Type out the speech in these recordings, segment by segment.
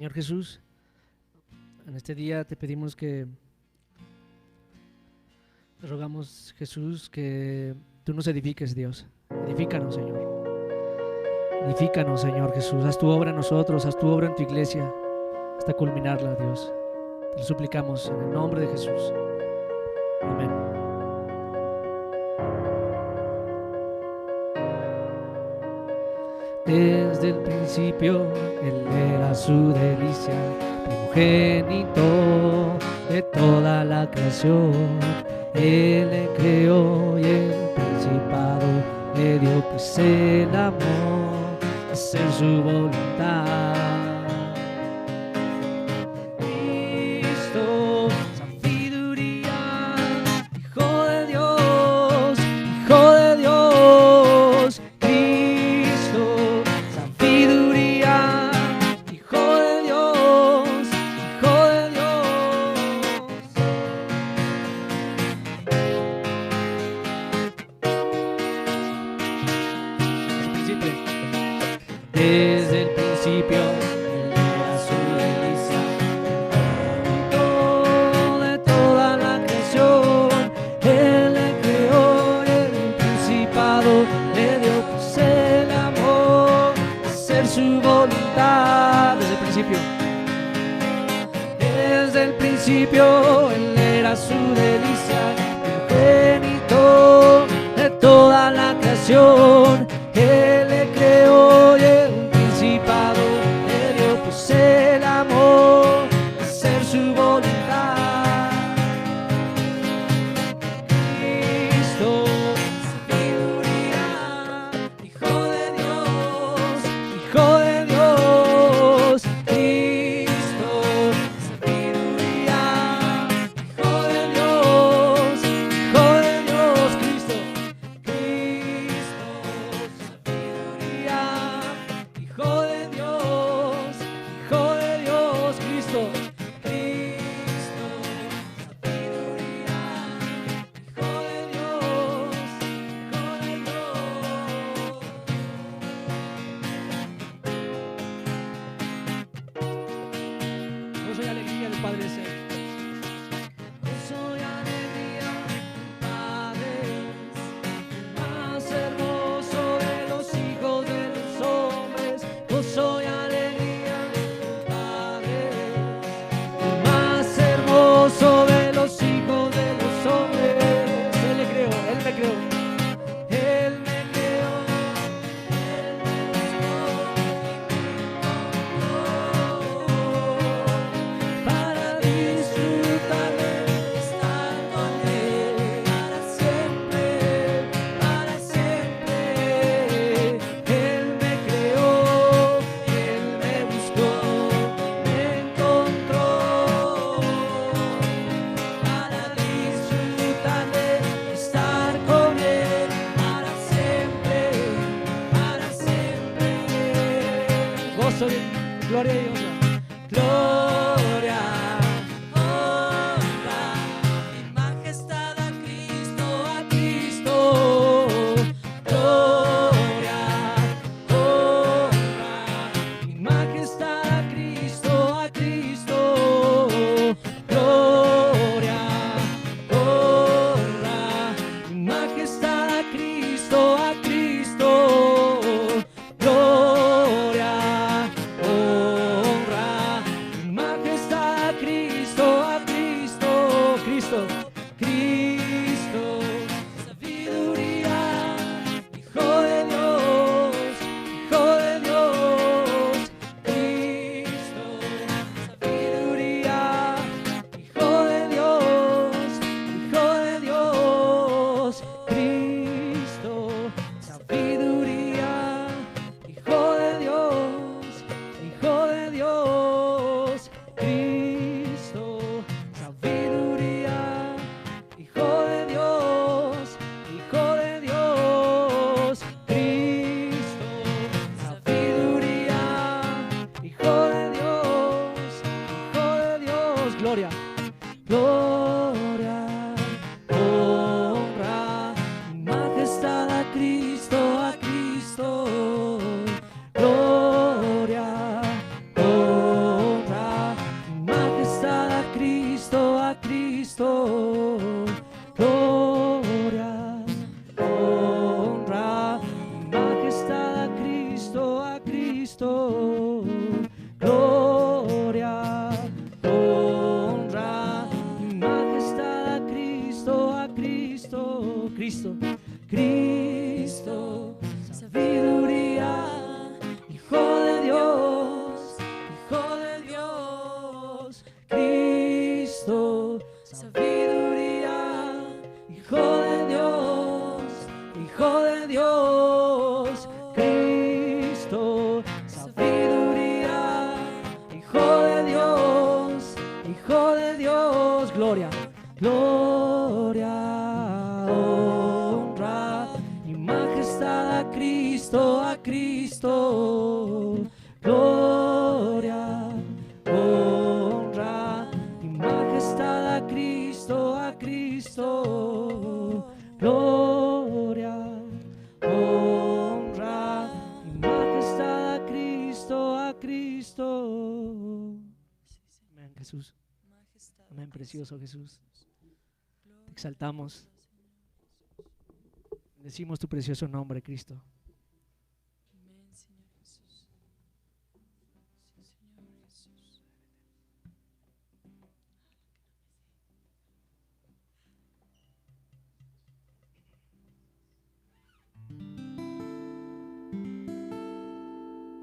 Señor Jesús, en este día te pedimos te rogamos, Jesús, que tú nos edifiques, Dios. Edifícanos, Señor. Edifícanos, Señor Jesús. Haz tu obra en nosotros, haz tu obra en tu iglesia, hasta culminarla, Dios. Te lo suplicamos en el nombre de Jesús. Amén. Desde el principio Él era su delicia, primogénito de toda la creación. Él le creó y el principado le dio, pues el amor, hacer su voluntad. Cristo, sabiduría, Hijo de Dios, Hijo de Dios. Cristo, sabiduría, Hijo de Dios, Hijo de Dios. Desde el principio Él era su delicia, primogénito de toda la creación. Él le creó y el principado le dio, pues el amor, hacer su voluntad. Desde el principio Él era su delicia, primogénito de toda la creación. Él le creó y el principado le dio, pues el amor, hacer su voluntad. Cristo, sabiduría, Hijo de Dios, Hijo de Dios. Cristo, sabiduría, Hijo de Dios, Hijo de Dios. Cristo, sabiduría, Hijo de Dios, Hijo de Dios. Cristo, sabiduría, Hijo de Dios, Hijo de Dios. Yo soy alegría del Padre Celestial. Yo soy alegría del Padre, más hermoso de los hijos de los hombres. Yo soy alegría del Padre, el más hermoso de los hijos de los hombres. Él le creó, Él me creó. Él me creó, Él me buscó para disfrutar de estar con Él para siempre, para siempre. Él me creó, Él me buscó, me encontró para disfrutar de estar con Él para siempre, para siempre. Gozo de gloria y honra. Gloria, honra y majestad a Cristo, a Cristo. Gloria, honra y majestad a Cristo, a Cristo. Gloria, honra y majestad a Cristo, a Cristo. Gloria, honra y majestad a Cristo, a Cristo. Cristo, Cristo, sabiduría, Hijo de Dios, Hijo de Dios. Cristo, sabiduría, Hijo de Dios, Hijo de Dios. Cristo, sabiduría, Hijo de Dios, Hijo de Dios. Cristo, sabiduría, Hijo de Dios, Hijo de Dios. Cristo, sabiduría, Hijo de Dios, Hijo de Dios. Gloria, gloria, honra y majestad a Cristo, a Cristo. Gloria, honra Hijo de Dios, gloria, gloria, honra y majestad a Cristo, a Cristo. Gloria, honra y majestad a Cristo, a Cristo. Gloria, honra y majestad a Cristo, a Cristo. Amén, Jesús. Amén, precioso Jesús. Te exaltamos. Decimos tu precioso nombre, Cristo. Amén, Señor Jesús. Sí, Señor Jesús.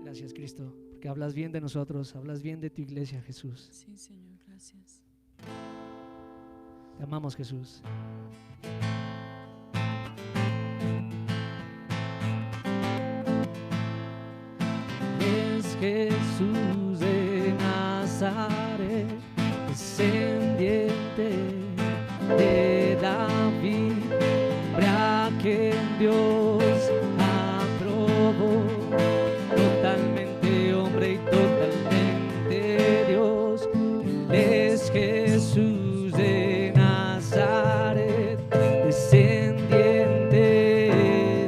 Gracias, Cristo, porque hablas bien de nosotros, hablas bien de tu iglesia, Jesús. Sí, Señor, gracias. Te amamos, Jesús. Es Jesús de Nazaret, descendiente de David, hombre a quien Dios aprobó, totalmente hombre y totalmente Dios. Él es Jesús de Nazaret, descendiente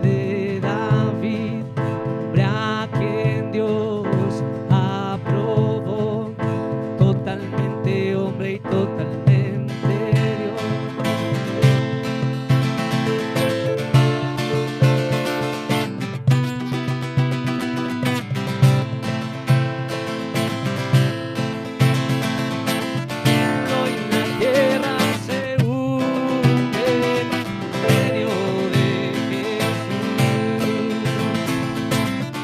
de David, hombre a quien Dios aprobó, totalmente hombre y totalmente Dios. Hoy la tierra se hunde en medio de Jesús.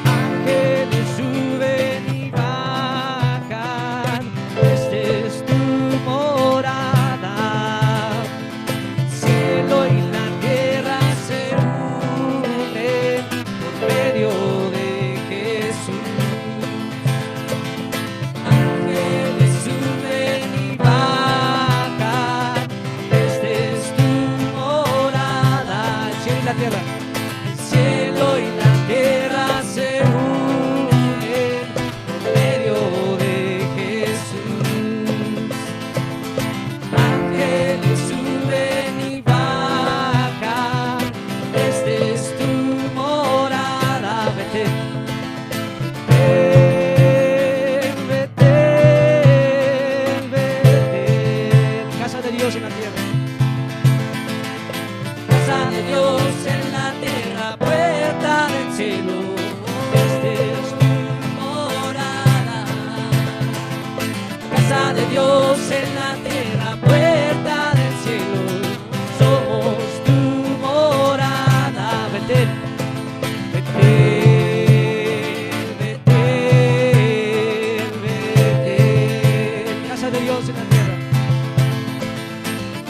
Ángeles suben y bajan, esta es tu morada. Cielo y la tierra se unen por medio de Jesús. Ángeles suben y bajan, esta es tu morada. El cielo y la tierra, el cielo y la tierra se unen por medio de Jesús. Ángeles suben y bajan, esta es tu morada. Vete, vete, vete. Casa de Dios en la tierra. Casa de Dios en la tierra, puerta del cielo. Esta es tu morada. Casa de Dios en la tierra, puerta del cielo. Somos tu morada. Vete, vete, vete, vete. Casa de Dios en la tierra.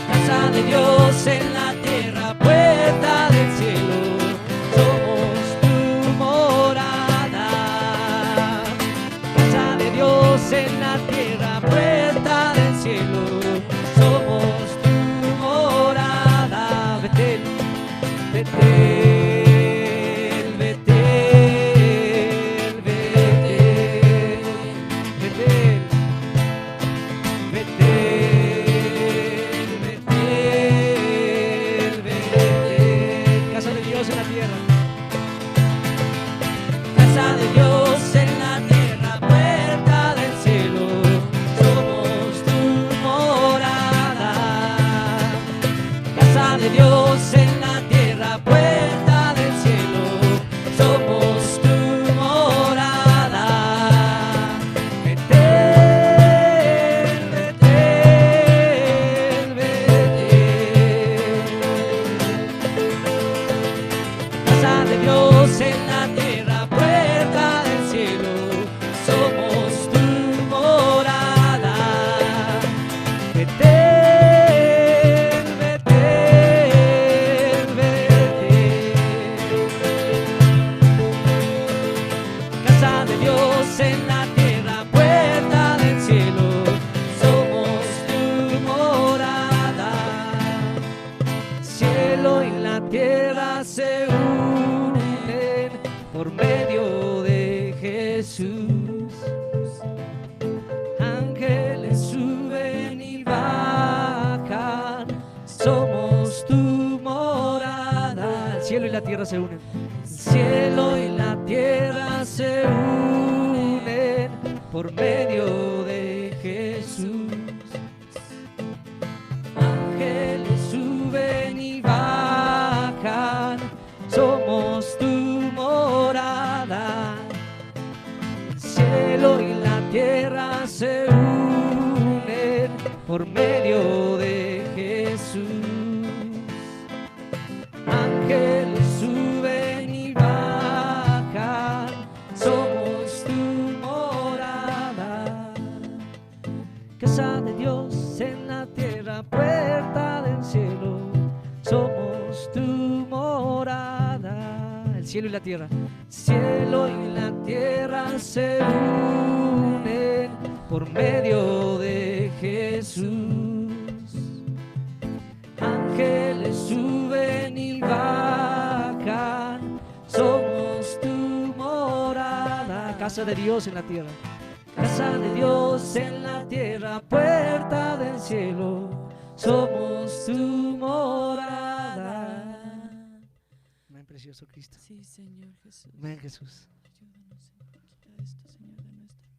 Casa de Dios en la tierra, puerta del cielo. Somos tu morada. Casa de Dios en la tierra, puerta del cielo. Somos tu morada. Vete, vete, vete, vete, vete, vete, vete. Casa de Dios en la tierra. Casa de Dios en la tierra, puerta del cielo. Somos la tierra se unen. El cielo y la tierra se unen por medio de Jesús. Ángeles suben y bajan, somos tu morada. El cielo y la tierra se unen por medio de Jesús. Ángeles suben y bajan, somos tu morada. Casa de Dios en la tierra, puerta del cielo, somos tu morada. El cielo y la tierra, cielo y la tierra se unen por medio de Jesús. Ángeles suben y bajan, somos tu morada. Casa de Dios en la tierra, casa de Dios en la tierra, puerta del cielo, somos tu morada. Amén, precioso Cristo. Sí, Señor Jesús. Amén, Jesús. Ayúdanos, Señor. Quita esto, Señor, de nuestra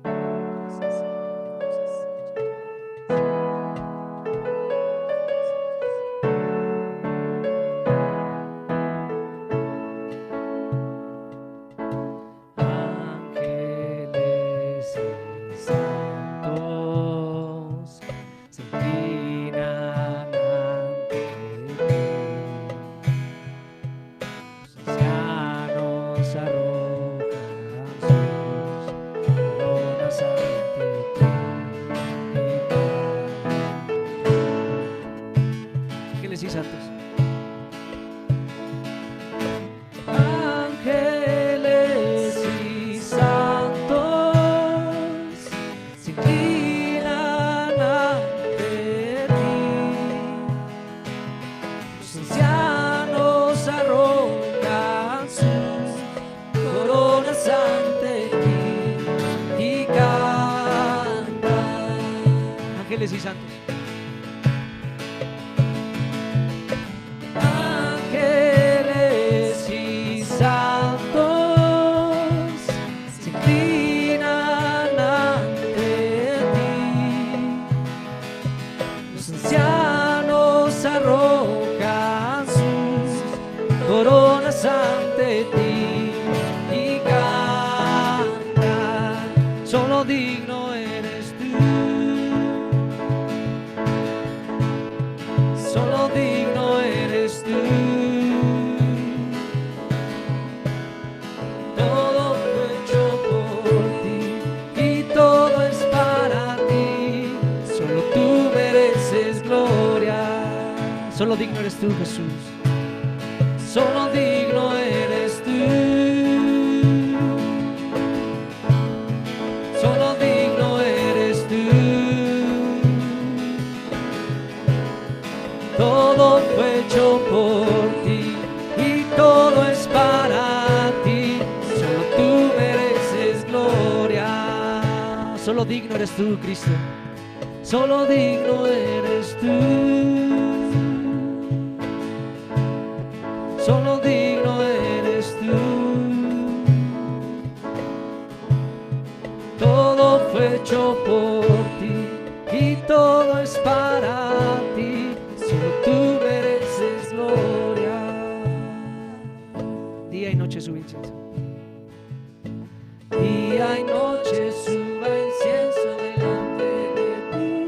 Ángeles y santos se inclinan ante ti. Los ancianos arrojan sus coronas ante ti. Ángeles y santos. Ángeles y santos se inclinan ante ti. Los ancianos arrojan sus coronas ante ti y cantan. Ángeles y santos. Ángeles y santos se inclinan ante ti. Los ancianos arrojan sus coronas ante ti y cantan. Solo digno eres tú. Solo digno eres tú. Todo fue hecho por ti y todo es para ti. Solo tú mereces gloria. Solo digno eres tú, Jesús. Solo digno eres tú. Solo digno eres tú. Todo fue hecho por ti y todo es para ti. Solo tú mereces gloria. Solo digno eres tú, Cristo. Solo digno eres tú. Solo digno eres tú. Todo fue hecho por ti y todo es para ti. Solo tú mereces gloria. Día y noche sube incienso. Día y noche suba incienso delante de ti.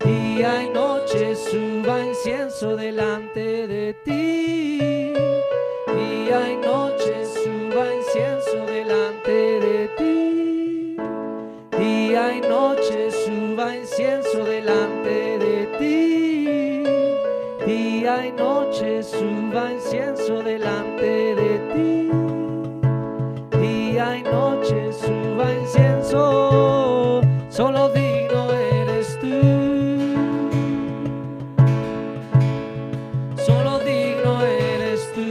Día y noche suba incienso delante de ti. Día y noche suba incienso delante de ti. Día y noche suba incienso delante de ti. Día y noche suba incienso delante de ti. Día y noche suba incienso. Solo digno eres tú. Solo digno eres tú.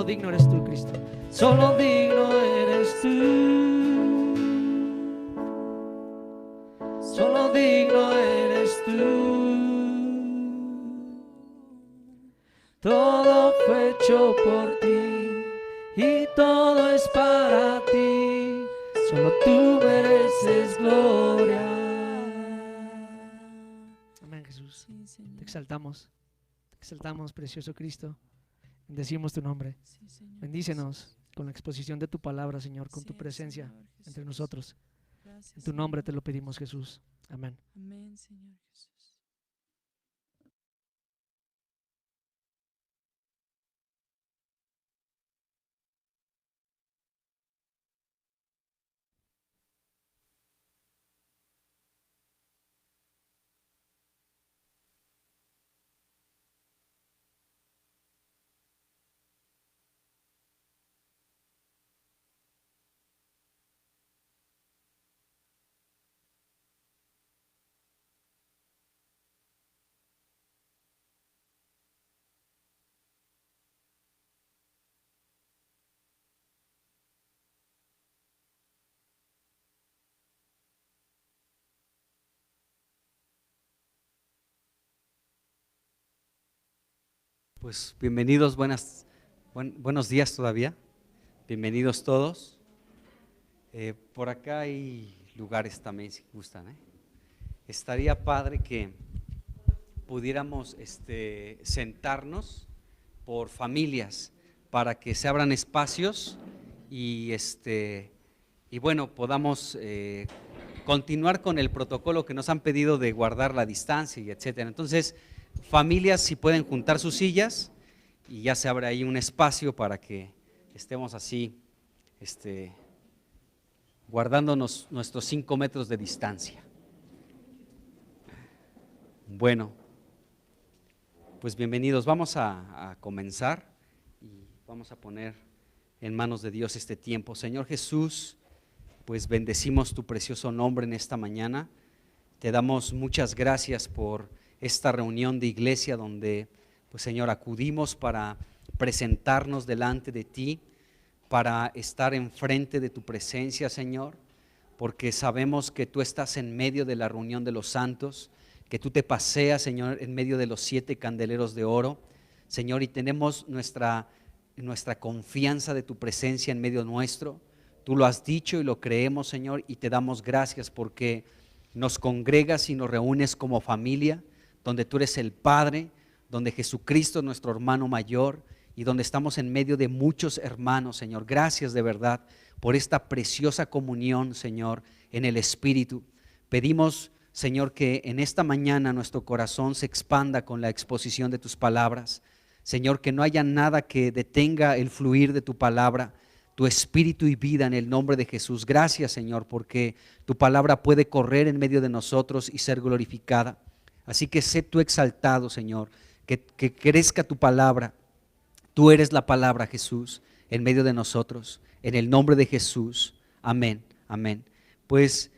Solo digno eres tú, Cristo. Solo digno eres tú. Solo digno eres tú. Todo fue hecho por ti y todo es para ti. Solo tú mereces gloria. Amén, Jesús. Sí, Señor. Te exaltamos, precioso Cristo. Bendecimos tu nombre. Sí, Señor Bendícenos Jesús. con la exposición de tu palabra, Señor, con tu Sí, presencia Señor Jesús. entre nosotros. Gracias, En tu nombre Señor. te lo pedimos, Jesús. Amén. Amén, Señor Jesús. Pues bienvenidos, buenos días todavía, bienvenidos todos. Por acá hay lugares también si gustan. Estaría padre que pudiéramos sentarnos por familias para que se abran espacios y bueno, podamos continuar con el protocolo que nos han pedido de guardar la distancia y etcétera. Entonces, familias, si pueden juntar sus sillas y ya se abre ahí un espacio para que estemos así, guardándonos nuestros 5 metros de distancia. Bueno, pues bienvenidos, vamos a comenzar y vamos a poner en manos de Dios este tiempo. Señor Jesús, pues bendecimos tu precioso nombre en esta mañana. Te damos muchas gracias por esta reunión de iglesia donde, pues Señor, acudimos para presentarnos delante de ti, para estar enfrente de tu presencia, Señor, porque sabemos que tú estás en medio de la reunión de los santos, que tú te paseas, Señor, en medio de los 7 candeleros de oro, Señor, y tenemos nuestra confianza de tu presencia en medio nuestro. Tú lo has dicho y lo creemos, Señor, y te damos gracias porque nos congregas y nos reúnes como familia, donde tú eres el Padre, donde Jesucristo es nuestro hermano mayor y donde estamos en medio de muchos hermanos, Señor. Gracias de verdad por esta preciosa comunión, Señor, en el Espíritu. Pedimos, Señor, que en esta mañana nuestro corazón se expanda con la exposición de tus palabras. Señor, que no haya nada que detenga el fluir de tu palabra, tu espíritu y vida en el nombre de Jesús. Gracias, Señor, porque tu palabra puede correr en medio de nosotros y ser glorificada. Así que sé tú exaltado, Señor, que crezca tu palabra. Tú eres la palabra, Jesús, en medio de nosotros, en el nombre de Jesús. Amén, amén. Pues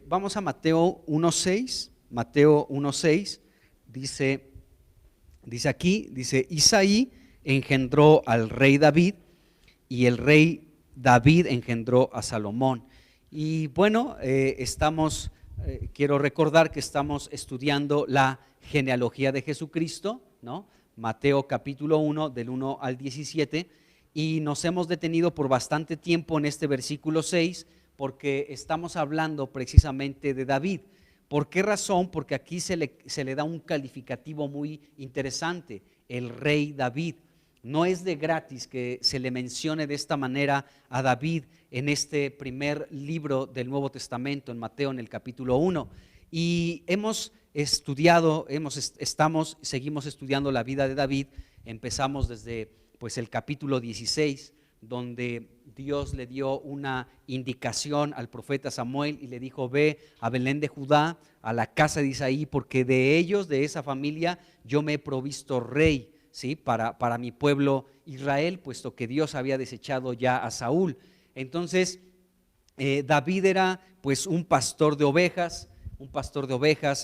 vamos a Mateo 1:6. Mateo 1:6 dice aquí, dice: Isaí engendró al rey David y el rey David engendró a Salomón. Y bueno, quiero recordar que estamos estudiando la genealogía de Jesucristo, ¿no? Mateo capítulo 1 del 1 al 17, y nos hemos detenido por bastante tiempo en este versículo 6 porque estamos hablando precisamente de David. ¿Por qué razón? Porque aquí se le da un calificativo muy interesante, el rey David. No es de gratis que se le mencione de esta manera a David en este primer libro del Nuevo Testamento, en Mateo, en el capítulo 1. Y seguimos estudiando la vida de David. Empezamos desde el capítulo 16, donde Dios le dio una indicación al profeta Samuel y le dijo: ve a Belén de Judá, a la casa de Isaí, porque de ellos, de esa familia, yo me he provisto rey, ¿sí? para mi pueblo Israel, puesto que Dios había desechado ya a Saúl. Entonces David era pues un pastor de ovejas,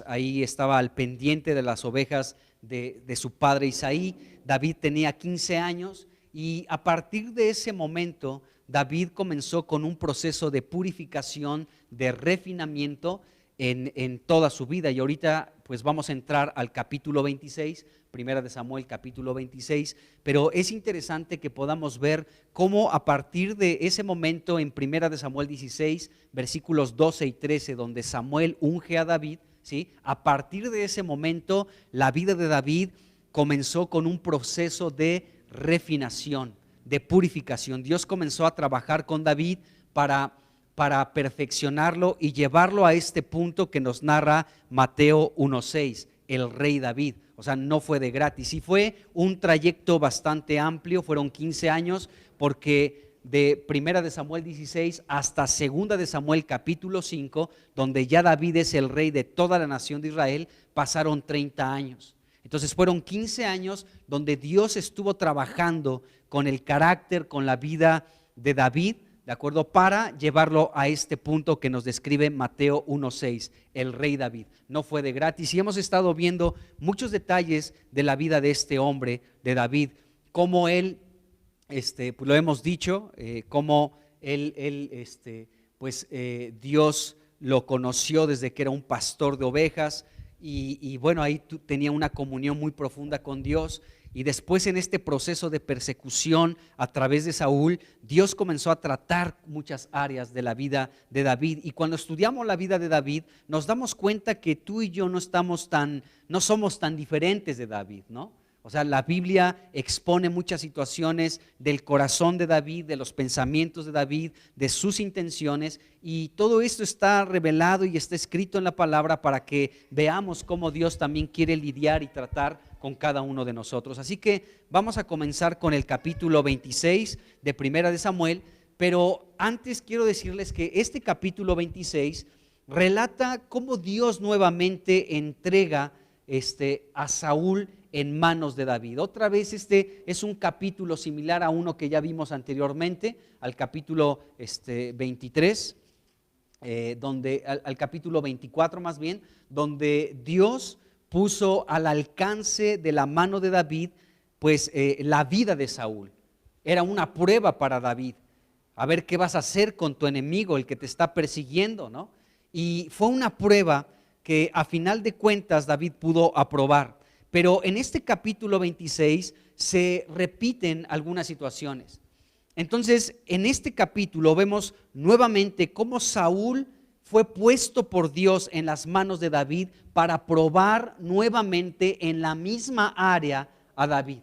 ahí estaba al pendiente de las ovejas de su padre Isaí. David tenía 15 años Y a partir de ese momento, David comenzó con un proceso de purificación, de refinamiento en toda su vida. Y ahorita pues vamos a entrar al capítulo 26, Primera de Samuel capítulo 26, pero es interesante que podamos ver cómo a partir de ese momento en Primera de Samuel 16, versículos 12 y 13, donde Samuel unge a David, ¿sí? A partir de ese momento la vida de David comenzó con un proceso de refinación, de purificación. Dios comenzó a trabajar con David para perfeccionarlo y llevarlo a este punto que nos narra Mateo 1:6, el rey David. O sea, no fue de gratis, y fue un trayecto bastante amplio, fueron 15 años, porque de Primera de Samuel 16 hasta Segunda de Samuel capítulo 5, donde ya David es el rey de toda la nación de Israel, pasaron 30 años. Entonces fueron 15 años donde Dios estuvo trabajando con el carácter, con la vida de David, ¿de acuerdo? Para llevarlo a este punto que nos describe Mateo 1:6, el rey David. No fue de gratis, y hemos estado viendo muchos detalles de la vida de este hombre, de David, cómo él, pues lo hemos dicho, cómo Dios lo conoció desde que era un pastor de ovejas, y bueno, ahí tenía una comunión muy profunda con Dios. Y después, en este proceso de persecución a través de Saúl, Dios comenzó a tratar muchas áreas de la vida de David. Y cuando estudiamos la vida de David, nos damos cuenta que tú y yo no somos tan diferentes de David, ¿no? O sea, la Biblia expone muchas situaciones del corazón de David, de los pensamientos de David, de sus intenciones, y todo esto está revelado y está escrito en la palabra para que veamos cómo Dios también quiere lidiar y tratar con cada uno de nosotros. Así que vamos a comenzar con el capítulo 26 de Primera de Samuel, pero antes quiero decirles que este capítulo 26 relata cómo Dios nuevamente entrega a Saúl en manos de David. Otra vez este es un capítulo similar a uno que ya vimos anteriormente, al capítulo 23, al capítulo 24 más bien, donde Dios puso al alcance de la mano de David pues la vida de Saúl. Era una prueba para David, a ver qué vas a hacer con tu enemigo, el que te está persiguiendo, ¿no? Y fue una prueba que a final de cuentas David pudo aprobar. Pero en este capítulo 26 se repiten algunas situaciones. Entonces, en este capítulo vemos nuevamente cómo Saúl fue puesto por Dios en las manos de David para probar nuevamente en la misma área a David.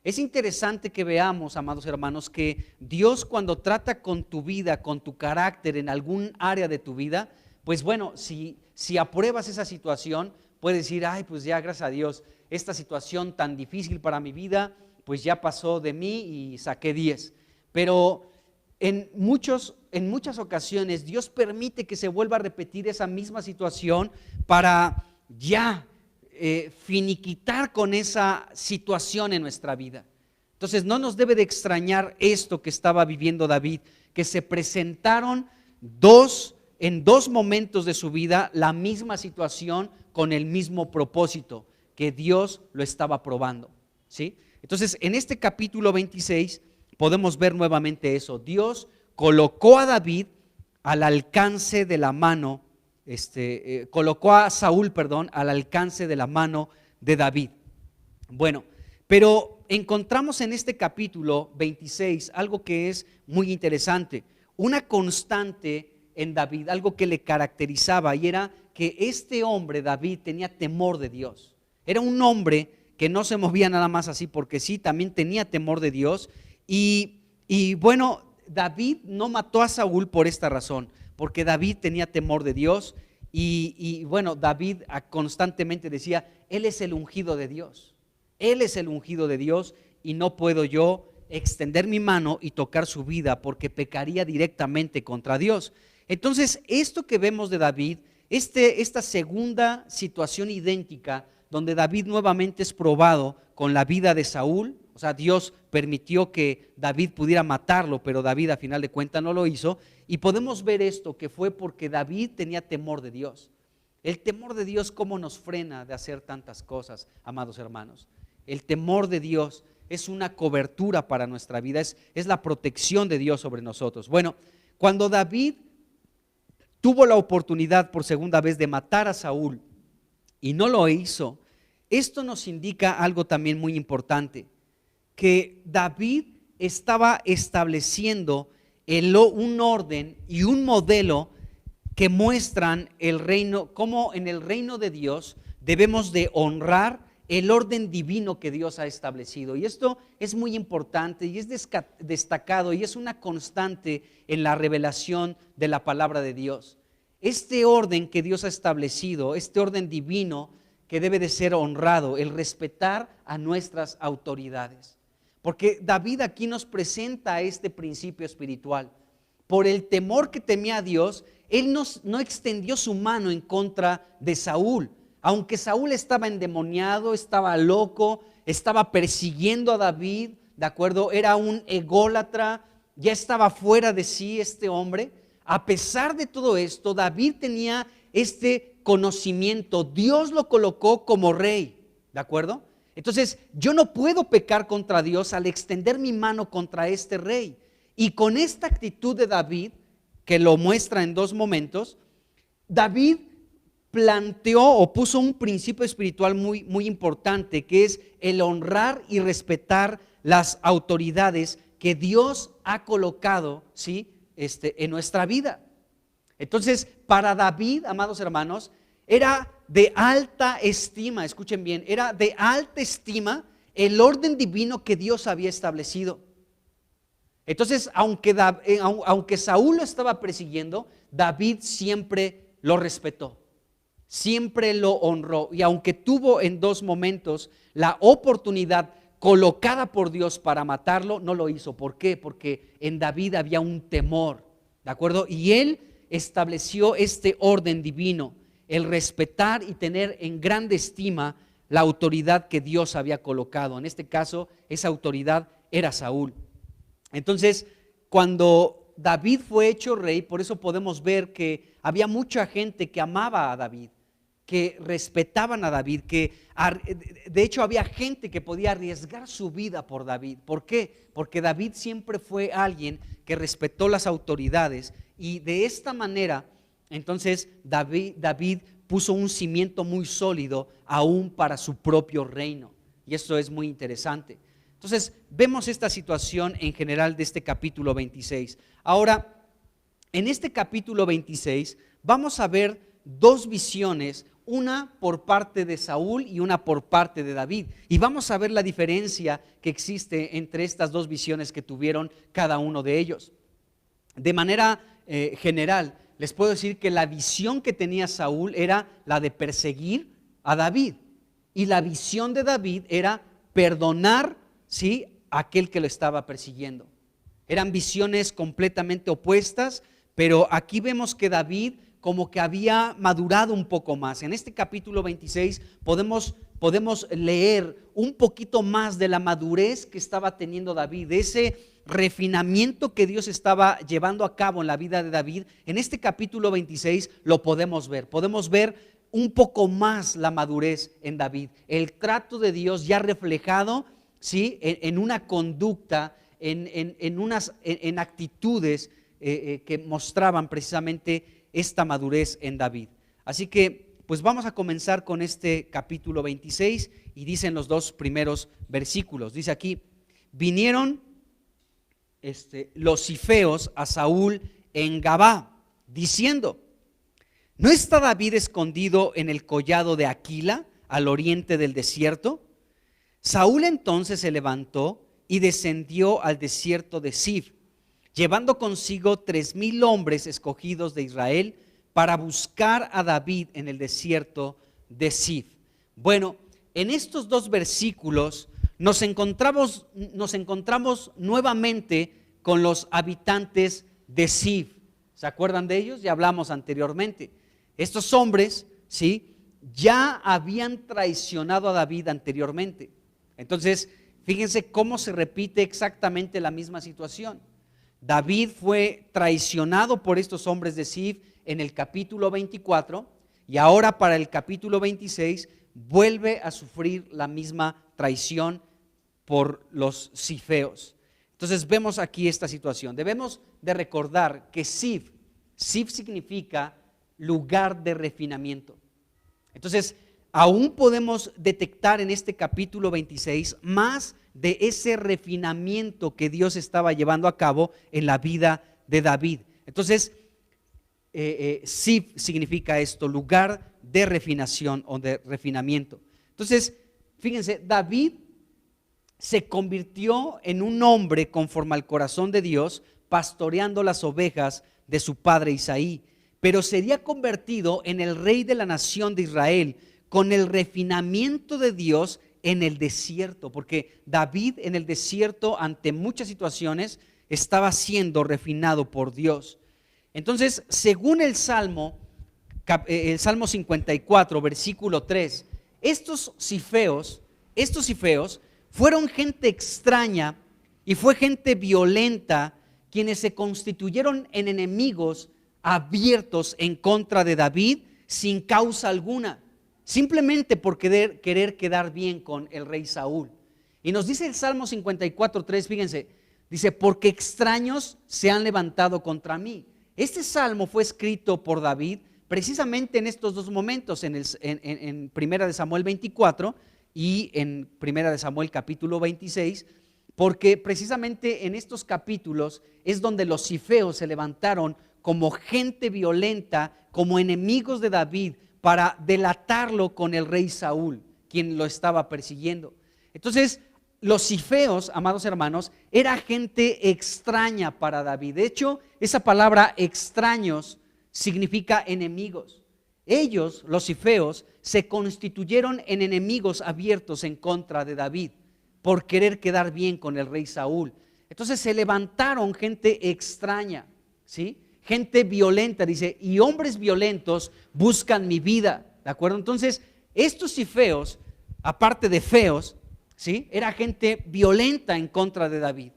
Es interesante que veamos, amados hermanos, que Dios, cuando trata con tu vida, con tu carácter en algún área de tu vida, pues bueno, si apruebas esa situación, puedes decir, ay, pues ya, gracias a Dios, esta situación tan difícil para mi vida, pues ya pasó de mí y saqué 10. Pero en muchas ocasiones Dios permite que se vuelva a repetir esa misma situación para ya finiquitar con esa situación en nuestra vida. Entonces no nos debe de extrañar esto que estaba viviendo David, que se presentaron en dos momentos de su vida la misma situación con el mismo propósito, que Dios lo estaba probando, ¿sí? Entonces, en este capítulo 26 podemos ver nuevamente eso. Dios colocó a David al alcance de la mano, colocó a Saúl, al alcance de la mano de David. Bueno, pero encontramos en este capítulo 26 algo que es muy interesante, una constante en David, algo que le caracterizaba, y era que este hombre, David, tenía temor de Dios. Era un hombre que no se movía nada más así porque sí, también tenía temor de Dios. Y bueno, David no mató a Saúl por esta razón, porque David tenía temor de Dios. Y bueno, David constantemente decía, Él es el ungido de Dios. Él es el ungido de Dios, y no puedo yo extender mi mano y tocar su vida porque pecaría directamente contra Dios. Entonces, esto que vemos de David, esta segunda situación idéntica, donde David nuevamente es probado con la vida de Saúl. O sea, Dios permitió que David pudiera matarlo, pero David a final de cuentas no lo hizo. Y podemos ver esto, que fue porque David tenía temor de Dios. El temor de Dios, ¿cómo nos frena de hacer tantas cosas, amados hermanos? El temor de Dios es una cobertura para nuestra vida, es la protección de Dios sobre nosotros. Bueno, cuando David tuvo la oportunidad por segunda vez de matar a Saúl y no lo hizo, esto nos indica algo también muy importante, que David estaba estableciendo un orden y un modelo que muestran el reino, cómo en el reino de Dios debemos de honrar el orden divino que Dios ha establecido. Y esto es muy importante y es destacado y es una constante en la revelación de la palabra de Dios. Este orden que Dios ha establecido, este orden divino que debe de ser honrado, el respetar a nuestras autoridades. Porque David aquí nos presenta este principio espiritual. Por el temor que temía a Dios, él no extendió su mano en contra de Saúl. Aunque Saúl estaba endemoniado, estaba loco, estaba persiguiendo a David, ¿de acuerdo? Era un ególatra, ya estaba fuera de sí este hombre. A pesar de todo esto, David tenía este conocimiento. Dios lo colocó como rey, ¿de acuerdo? Entonces, yo no puedo pecar contra Dios al extender mi mano contra este rey. Y con esta actitud de David, que lo muestra en dos momentos, David planteó o puso un principio espiritual muy, muy importante, que es el honrar y respetar las autoridades que Dios ha colocado, ¿sí? En nuestra vida. Entonces, para David, amados hermanos, era de alta estima, escuchen bien, era de alta estima el orden divino que Dios había establecido. Entonces, aunque Saúl lo estaba persiguiendo, David siempre lo respetó, siempre lo honró, y aunque tuvo en dos momentos la oportunidad colocada por Dios para matarlo, no lo hizo. ¿Por qué? Porque en David había un temor, ¿de acuerdo? Y él estableció este orden divino, el respetar y tener en grande estima la autoridad que Dios había colocado. En este caso, esa autoridad era Saúl. Entonces, cuando David fue hecho rey, por eso podemos ver que había mucha gente que amaba a David, que respetaban a David, que de hecho había gente que podía arriesgar su vida por David. ¿Por qué? Porque David siempre fue alguien que respetó las autoridades, y de esta manera entonces David puso un cimiento muy sólido aún para su propio reino, y esto es muy interesante. Entonces vemos esta situación en general de este capítulo 26. Ahora, en este capítulo 26 vamos a ver dos visiones, una por parte de Saúl y una por parte de David, y vamos a ver la diferencia que existe entre estas dos visiones que tuvieron cada uno de ellos. De manera general, les puedo decir que la visión que tenía Saúl era la de perseguir a David, y la visión de David era perdonar, ¿sí?, a aquel que lo estaba persiguiendo. Eran visiones completamente opuestas, pero aquí vemos que David como que había madurado un poco más. En este capítulo 26 podemos leer un poquito más de la madurez que estaba teniendo David, de ese refinamiento que Dios estaba llevando a cabo en la vida de David. En este capítulo 26 lo podemos ver un poco más la madurez en David, el trato de Dios ya reflejado, ¿sí?, en una conducta, en actitudes que mostraban precisamente esta madurez en David. Así que pues vamos a comenzar con este capítulo 26, y dicen los dos primeros versículos. Dice aquí: vinieron los cifeos a Saúl en Gabá, diciendo: ¿no está David escondido en el collado de Aquila, al oriente del desierto? Saúl entonces se levantó y descendió al desierto de Zif, llevando consigo 3,000 hombres escogidos de Israel para buscar a David en el desierto de Zif. Bueno, en estos dos versículos nos encontramos nuevamente con los habitantes de Zif. ¿Se acuerdan de ellos? Ya hablamos anteriormente. Estos hombres, ¿sí?, ya habían traicionado a David anteriormente. Entonces, fíjense cómo se repite exactamente la misma situación. David fue traicionado por estos hombres de Zif en el capítulo 24, y ahora para el capítulo 26 vuelve a sufrir la misma traición por los zifeos. Entonces vemos aquí esta situación. Debemos de recordar que Zif significa lugar de refinamiento. Entonces, aún podemos detectar en este capítulo 26 más de ese refinamiento que Dios estaba llevando a cabo en la vida de David. Entonces, Zif significa esto, lugar de refinación o de refinamiento. Entonces, fíjense, David se convirtió en un hombre conforme al corazón de Dios, pastoreando las ovejas de su padre Isaí, pero sería convertido en el rey de la nación de Israel con el refinamiento de Dios en el desierto, porque David en el desierto, ante muchas situaciones, estaba siendo refinado por Dios. Entonces, según el Salmo 54, versículo 3, estos zifeos fueron gente extraña y fue gente violenta quienes se constituyeron en enemigos abiertos en contra de David sin causa alguna, simplemente por querer quedar bien con el rey Saúl. Y nos dice el Salmo 54:3, fíjense, dice, porque extraños se han levantado contra mí. Este salmo fue escrito por David precisamente en estos dos momentos, en Primera de Samuel 24 y en Primera de Samuel capítulo 26, porque precisamente en estos capítulos es donde los zifeos se levantaron como gente violenta, como enemigos de David, para delatarlo con el rey Saúl, quien lo estaba persiguiendo. Entonces, los zifeos, amados hermanos, era gente extraña para David. De hecho, esa palabra extraños significa enemigos. Ellos, los zifeos, se constituyeron en enemigos abiertos en contra de David por querer quedar bien con el rey Saúl. Entonces se levantaron gente extraña, ¿sí? Gente violenta, dice, y hombres violentos buscan mi vida, ¿de acuerdo? Entonces, estos zifeos, aparte de feos, ¿sí? Era gente violenta en contra de David.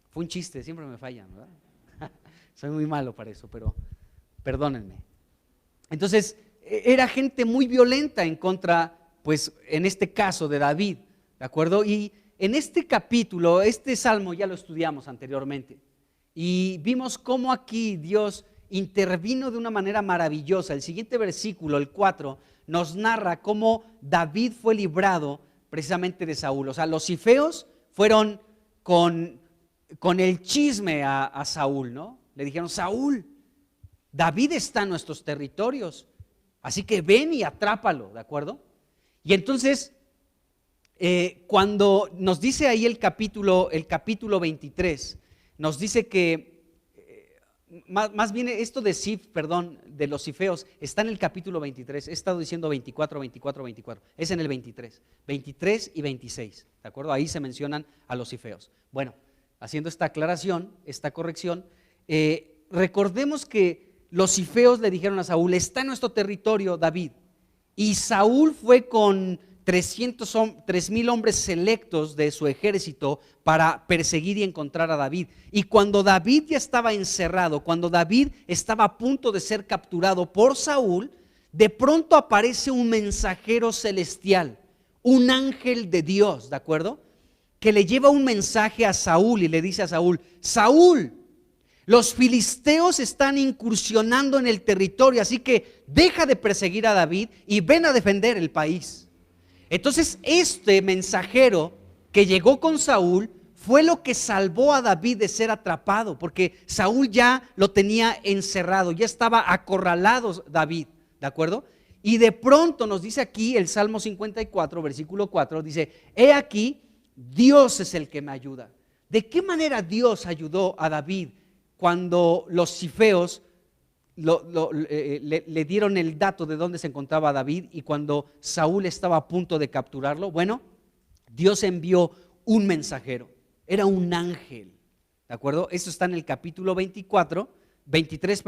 Fue un chiste, siempre me fallan, ¿verdad? Soy muy malo para eso, pero perdónenme. Entonces, era gente muy violenta en contra, pues en este caso de David, ¿de acuerdo? Y en este capítulo, este salmo ya lo estudiamos anteriormente y vimos cómo aquí Dios intervino de una manera maravillosa. El siguiente versículo, el 4, nos narra cómo David fue librado precisamente de Saúl. O sea, los zifeos fueron con el chisme a Saúl, ¿no? Le dijeron, Saúl, David está en nuestros territorios, así que ven y atrápalo, ¿de acuerdo? Y entonces, cuando nos dice ahí el capítulo 23, nos dice que, más bien esto de Zif, de los zifeos, está en el capítulo 23, he estado diciendo 24, es en el 23 y 26, ¿de acuerdo? Ahí se mencionan a los zifeos. Bueno, haciendo esta aclaración, esta corrección, recordemos que los zifeos le dijeron a Saúl, está en nuestro territorio David, y Saúl fue con 3,000 hombres selectos de su ejército para perseguir y encontrar a David. Y cuando David ya estaba encerrado, cuando David estaba a punto de ser capturado por Saúl, de pronto aparece un mensajero celestial, un ángel de Dios, ¿de acuerdo? Que le lleva un mensaje a Saúl y le dice a Saúl, Saúl, los filisteos están incursionando en el territorio, así que deja de perseguir a David y ven a defender el país. Entonces este mensajero que llegó con Saúl fue lo que salvó a David de ser atrapado, porque Saúl ya lo tenía encerrado, ya estaba acorralado David, ¿de acuerdo? Y de pronto nos dice aquí el Salmo 54, versículo 4, dice, he aquí, Dios es el que me ayuda. ¿De qué manera Dios ayudó a David cuando los zifeos le dieron el dato de dónde se encontraba David y cuando Saúl estaba a punto de capturarlo? Bueno, Dios envió un mensajero, era un ángel, ¿de acuerdo? Eso está en el capítulo 23,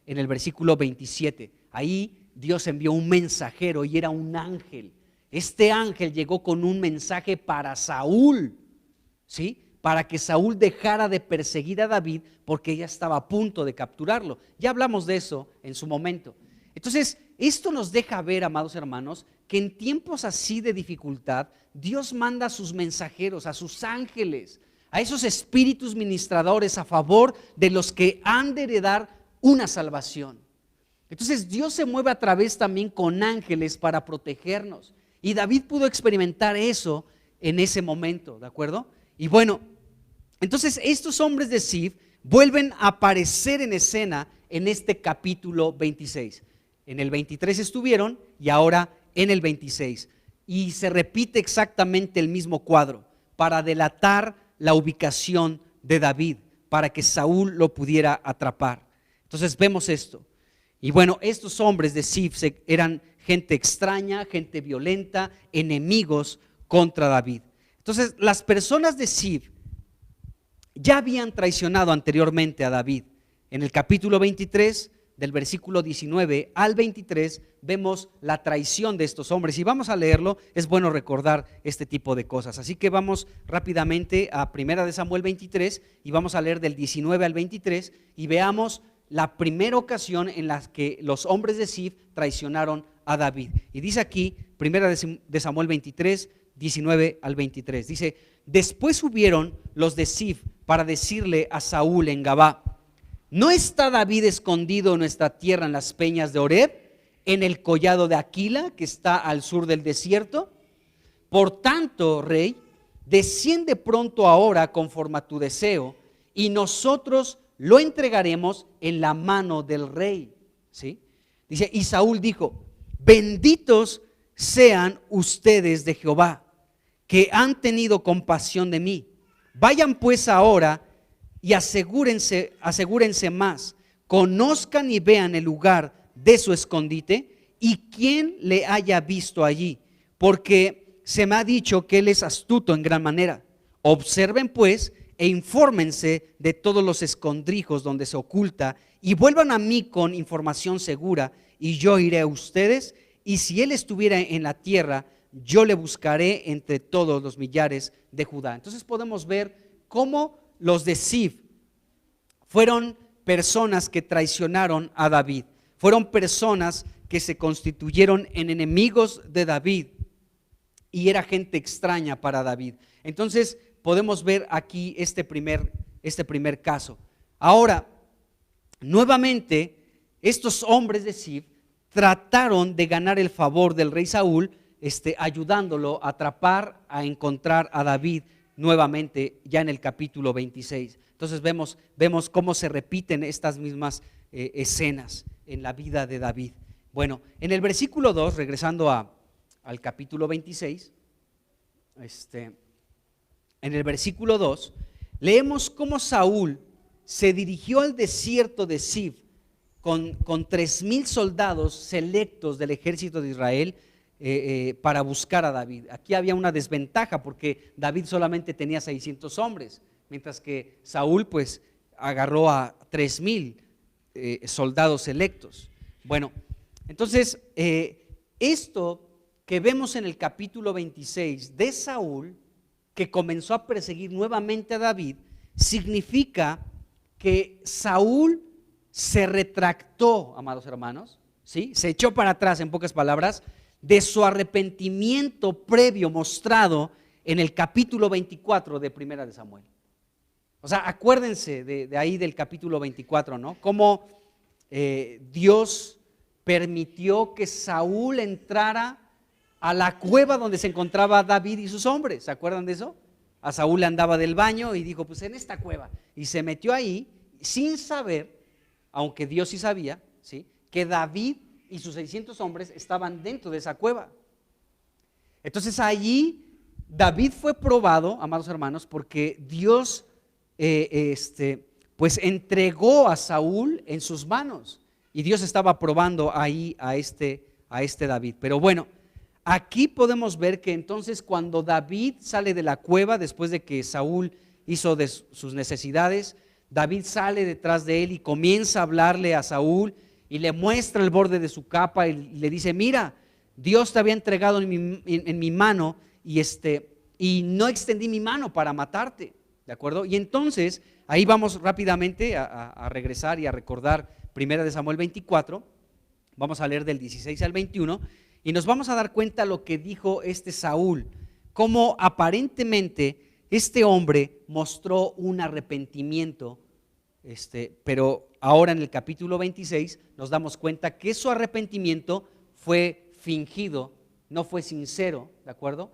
en el versículo 27. Ahí Dios envió un mensajero y era un ángel. Este ángel llegó con un mensaje para Saúl, ¿sí? Para que Saúl dejara de perseguir a David porque ya estaba a punto de capturarlo. Ya hablamos de eso en su momento. Entonces, esto nos deja ver, amados hermanos, que en tiempos así de dificultad, Dios manda a sus mensajeros, a sus ángeles, a esos espíritus ministradores a favor de los que han de heredar una salvación. Entonces, Dios se mueve a través también con ángeles para protegernos. Y David pudo experimentar eso en ese momento, ¿de acuerdo? Y bueno, entonces estos hombres de Zif vuelven a aparecer en escena en este capítulo 26. En el 23 estuvieron y ahora en el 26. Y se repite exactamente el mismo cuadro para delatar la ubicación de David, para que Saúl lo pudiera atrapar. Entonces vemos esto. Y bueno, estos hombres de Zif eran gente extraña, gente violenta, enemigos contra David. Entonces las personas de Zif ya habían traicionado anteriormente a David. En el capítulo 23, del versículo 19 al 23, vemos la traición de estos hombres. Y vamos a leerlo, es bueno recordar este tipo de cosas. Así que vamos rápidamente a 1 Samuel 23 y vamos a leer del 19 al 23 y veamos la primera ocasión en la que los hombres de Zif traicionaron a David. Y dice aquí, 1 Samuel 23, 19 al 23, dice: después subieron los de Zif para decirle a Saúl en Gabá: ¿no está David escondido en nuestra tierra en las peñas de Oreb, en el collado de Aquila que está al sur del desierto? Por tanto, rey, desciende pronto ahora conforme a tu deseo, y nosotros lo entregaremos en la mano del rey. ¿Sí? Dice, y Saúl dijo: benditos sean ustedes de Jehová, que han tenido compasión de mí. Vayan pues ahora y asegúrense más, conozcan y vean el lugar de su escondite y quién le haya visto allí, porque se me ha dicho que él es astuto en gran manera. Observen pues e infórmense de todos los escondrijos donde se oculta y vuelvan a mí con información segura, y yo iré a ustedes, y si él estuviera en la tierra, yo le buscaré entre todos los millares de Judá. Entonces podemos ver cómo los de Zif fueron personas que traicionaron a David, fueron personas que se constituyeron en enemigos de David y era gente extraña para David. Entonces podemos ver aquí este primer caso. Ahora, nuevamente, estos hombres de Zif trataron de ganar el favor del rey Saúl, ayudándolo a atrapar, a encontrar a David nuevamente ya en el capítulo 26. Entonces vemos cómo se repiten estas mismas escenas en la vida de David. Bueno, en el versículo 2, regresando al capítulo 26, en el versículo 2, leemos cómo Saúl se dirigió al desierto de Zif con 3,000 soldados selectos del ejército de Israel para buscar a David. Aquí había una desventaja porque David solamente tenía 600 hombres, mientras que Saúl pues agarró a 3,000 soldados selectos. Bueno, entonces esto que vemos en el capítulo 26 de Saúl, que comenzó a perseguir nuevamente a David, significa que Saúl se retractó, amados hermanos, ¿sí? Se echó para atrás, en pocas palabras, de su arrepentimiento previo mostrado en el capítulo 24 de 1 de Samuel. O sea, acuérdense de ahí del capítulo 24, ¿no? Cómo Dios permitió que Saúl entrara a la cueva donde se encontraba David y sus hombres. ¿Se acuerdan de eso? A Saúl le andaba del baño y dijo, pues en esta cueva. Y se metió ahí sin saber, aunque Dios sí sabía, ¿sí?, que David y sus 600 hombres estaban dentro de esa cueva. Entonces allí David fue probado, amados hermanos, porque Dios pues entregó a Saúl en sus manos y Dios estaba probando ahí a este David. Pero bueno, aquí podemos ver que entonces cuando David sale de la cueva después de que Saúl hizo de sus necesidades, David sale detrás de él y comienza a hablarle a Saúl y le muestra el borde de su capa y le dice, mira, Dios te había entregado en mi mano y no extendí mi mano para matarte, ¿de acuerdo? Y entonces ahí vamos rápidamente a regresar y a recordar 1 de Samuel 24. Vamos a leer del 16 al 21 y nos vamos a dar cuenta lo que dijo este Saúl, cómo aparentemente este hombre mostró un arrepentimiento, pero ahora en el capítulo 26 nos damos cuenta que su arrepentimiento fue fingido, no fue sincero, ¿de acuerdo?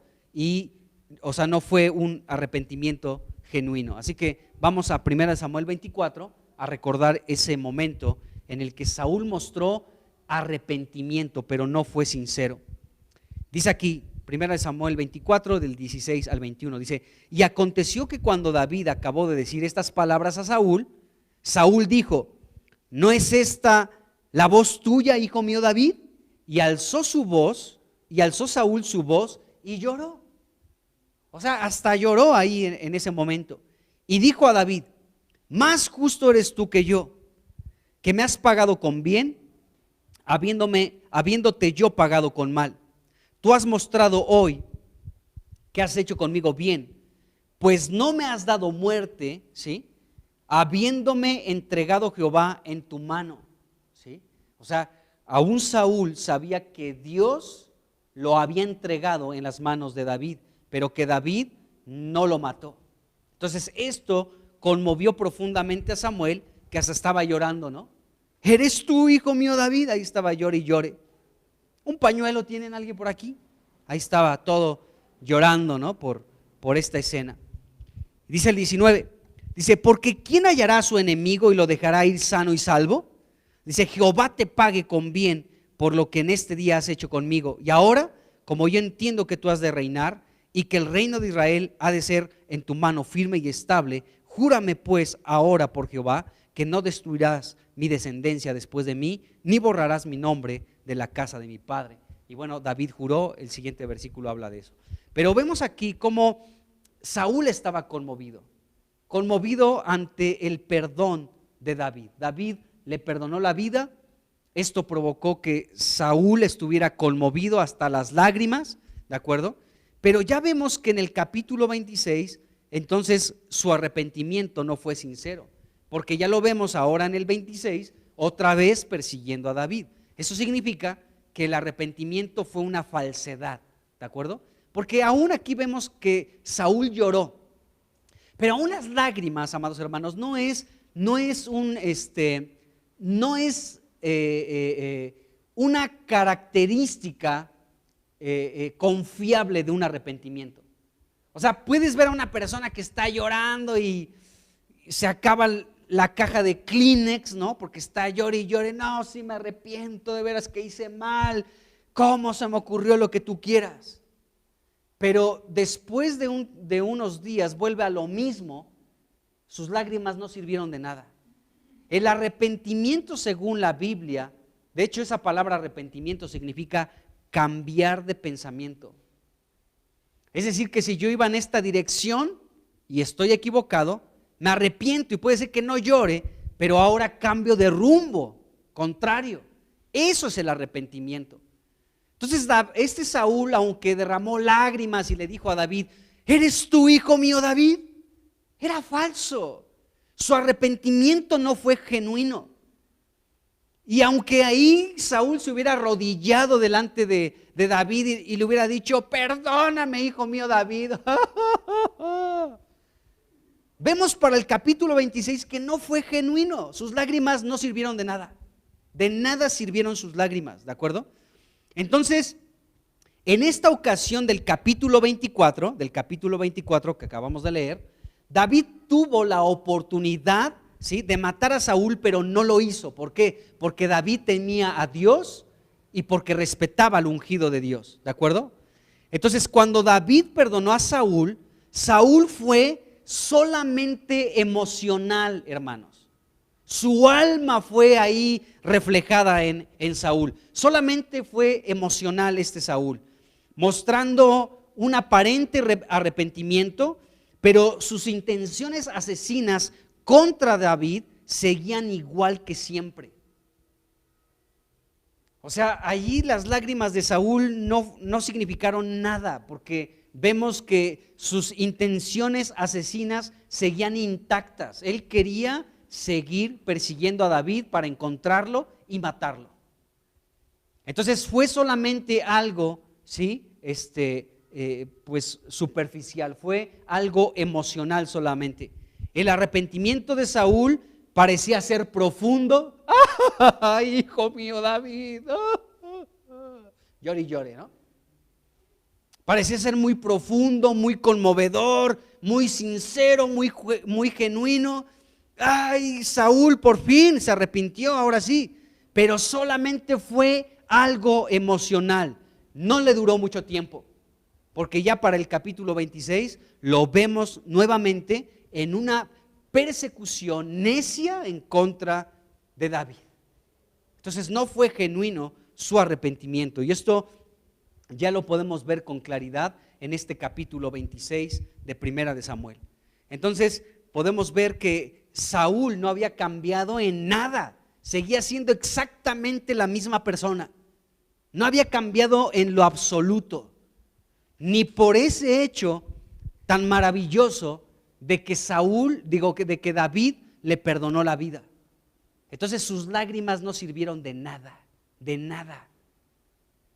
O sea, no fue un arrepentimiento genuino. Así que vamos a 1 Samuel 24 a recordar ese momento en el que Saúl mostró arrepentimiento, pero no fue sincero. Dice aquí, 1 Samuel 24, del 16 al 21, dice: y aconteció que cuando David acabó de decir estas palabras a Saúl, Saúl dijo: ¿no es esta la voz tuya, hijo mío David? Y alzó Saúl su voz y lloró. O sea, hasta lloró ahí en ese momento. Y dijo a David: más justo eres tú que yo, que me has pagado con bien, habiéndote yo pagado con mal. Tú has mostrado hoy que has hecho conmigo bien, pues no me has dado muerte, ¿sí?, habiéndome entregado Jehová en tu mano, ¿sí? O sea, aún Saúl sabía que Dios lo había entregado en las manos de David, pero que David no lo mató. Entonces esto conmovió profundamente a Samuel, que hasta estaba llorando, ¿no? ¿Eres tú, hijo mío David? Ahí estaba, llore y llore. ¿Un pañuelo tienen alguien por aquí? Ahí estaba todo llorando, ¿no? Por esta escena. Dice el 19, dice: porque ¿quién hallará a su enemigo y lo dejará ir sano y salvo? Dice: Jehová te pague con bien por lo que en este día has hecho conmigo. Y ahora, como yo entiendo que tú has de reinar y que el reino de Israel ha de ser en tu mano firme y estable, júrame pues ahora por Jehová que no destruirás mi descendencia después de mí, ni borrarás mi nombre de la casa de mi padre. Y bueno, David juró, el siguiente versículo habla de eso. Pero vemos aquí cómo Saúl estaba conmovido ante el perdón de David. David le perdonó la vida. Esto provocó que Saúl estuviera conmovido hasta las lágrimas, ¿de acuerdo? Pero ya vemos que en el capítulo 26, entonces su arrepentimiento no fue sincero, porque ya lo vemos ahora en el 26, otra vez persiguiendo a David. Eso significa que el arrepentimiento fue una falsedad, ¿de acuerdo? Porque aún aquí vemos que Saúl lloró, pero aún las lágrimas, amados hermanos, no es una característica confiable de un arrepentimiento. O sea, puedes ver a una persona que está llorando y se acaba la caja de Kleenex, ¿no? Porque está llore y llore. No, sí me arrepiento, de veras que hice mal. ¿Cómo se me ocurrió lo que tú quieras? Pero después de unos días vuelve a lo mismo. Sus lágrimas no sirvieron de nada. El arrepentimiento, según la Biblia, de hecho esa palabra arrepentimiento significa cambiar de pensamiento. Es decir, que si yo iba en esta dirección y estoy equivocado, me arrepiento y puede ser que no llore, pero ahora cambio de rumbo contrario. Eso es el arrepentimiento. Entonces este Saúl, aunque derramó lágrimas y le dijo a David: ¿eres tú, hijo mío David?, era falso. Su arrepentimiento no fue genuino. Y aunque ahí Saúl se hubiera arrodillado delante de David y le hubiera dicho: perdóname, hijo mío David, vemos para el capítulo 26 que no fue genuino. Sus lágrimas no sirvieron de nada. De nada sirvieron sus lágrimas, ¿de acuerdo? Entonces, en esta ocasión del capítulo 24 que acabamos de leer, David tuvo la oportunidad, ¿sí?, de matar a Saúl, pero no lo hizo. ¿Por qué? Porque David temía a Dios y porque respetaba al ungido de Dios, ¿de acuerdo? Entonces, cuando David perdonó a Saúl, Saúl fue solamente emocional, hermanos. Su alma fue ahí reflejada en Saúl. Solamente fue emocional este Saúl, mostrando un aparente arrepentimiento, pero sus intenciones asesinas contra David seguían igual que siempre. O sea, allí las lágrimas de Saúl no significaron nada, porque vemos que sus intenciones asesinas seguían intactas. Él quería seguir persiguiendo a David para encontrarlo y matarlo. Entonces fue solamente algo, ¿sí? Pues superficial, fue algo emocional solamente. El arrepentimiento de Saúl parecía ser profundo. ¡Ay, hijo mío David! Llore y llore, ¿no? Parecía ser muy profundo, muy conmovedor, muy sincero, muy genuino. ¡Ay, Saúl por fin se arrepintió, ahora sí! Pero solamente fue algo emocional. No le duró mucho tiempo, porque ya para el capítulo 26 lo vemos nuevamente en una persecución necia en contra de David. Entonces no fue genuino su arrepentimiento, y esto ya lo podemos ver con claridad en este capítulo 26 de Primera de Samuel. Entonces podemos ver que Saúl no había cambiado en nada, seguía siendo exactamente la misma persona, no había cambiado en lo absoluto, ni por ese hecho tan maravilloso de que de que David le perdonó la vida. Entonces sus lágrimas no sirvieron de nada, de nada.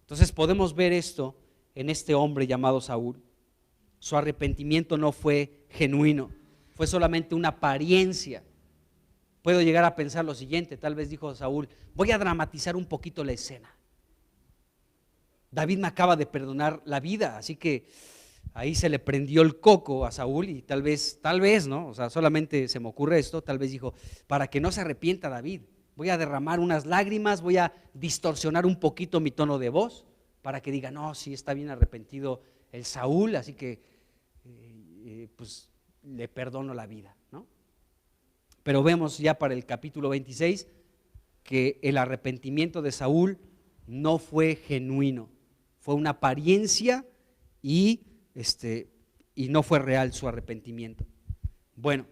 Entonces podemos ver esto en este hombre llamado Saúl. Su arrepentimiento no fue genuino, fue solamente una apariencia. Puedo llegar a pensar lo siguiente, tal vez dijo Saúl: voy a dramatizar un poquito la escena. David me acaba de perdonar la vida, así que ahí se le prendió el coco a Saúl y tal vez, ¿no? O sea, solamente se me ocurre esto, tal vez dijo: para que no se arrepienta David, voy a derramar unas lágrimas, voy a distorsionar un poquito mi tono de voz para que diga: no, sí está bien arrepentido el Saúl, así que pues le perdono la vida, ¿no? Pero vemos ya para el capítulo 26 que el arrepentimiento de Saúl no fue genuino, fue una apariencia y no fue real su arrepentimiento. Bueno,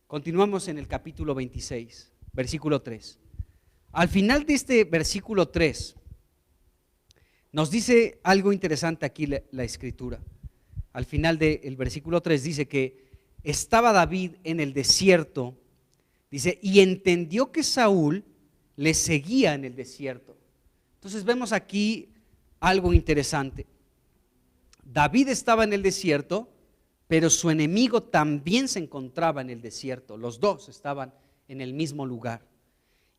continuamos en el capítulo 26, versículo 3. Al final de este versículo 3 nos dice algo interesante aquí la escritura. Al final del versículo 3 dice que estaba David en el desierto, dice, y entendió que Saúl le seguía en el desierto. Entonces vemos aquí algo interesante. David estaba en el desierto, pero su enemigo también se encontraba en el desierto. Los dos estaban en el mismo lugar.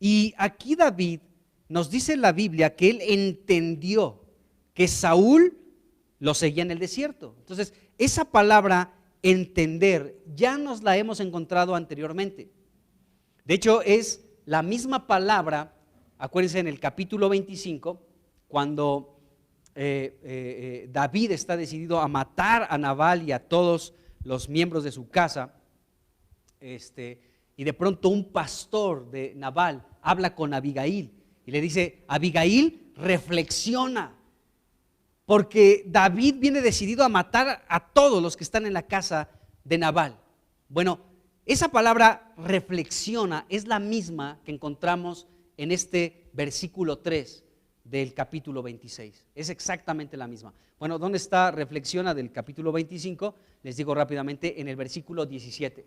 Y aquí David nos dice en la Biblia que él entendió que Saúl lo seguía en el desierto. Entonces, esa palabra entender ya nos la hemos encontrado anteriormente. De hecho, es la misma palabra, acuérdense en el capítulo 25, cuando David está decidido a matar a Nabal y a todos los miembros de su casa, y de pronto un pastor de Nabal habla con Abigail y le dice: Abigail, reflexiona, porque David viene decidido a matar a todos los que están en la casa de Nabal. Bueno, esa palabra reflexiona es la misma que encontramos en este versículo 3 del capítulo 26. Es exactamente la misma. Bueno, ¿dónde está reflexiona del capítulo 25? Les digo rápidamente, en el versículo 17.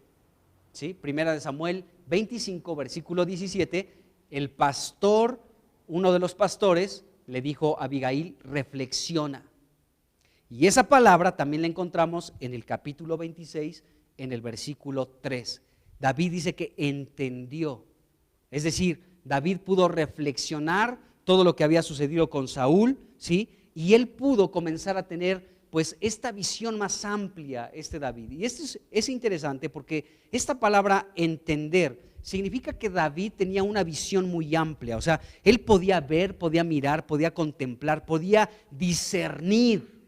¿Sí? Primera de Samuel 25, versículo 17. El pastor, uno de los pastores, le dijo a Abigail: reflexiona. Y esa palabra también la encontramos en el capítulo 26, en el versículo 3. David dice que entendió. Es decir, David pudo reflexionar todo lo que había sucedido con Saúl, ¿sí? Y él pudo comenzar a tener pues esta visión más amplia, David. Y esto es interesante porque esta palabra entender significa que David tenía una visión muy amplia. O sea, él podía ver, podía mirar, podía contemplar, podía discernir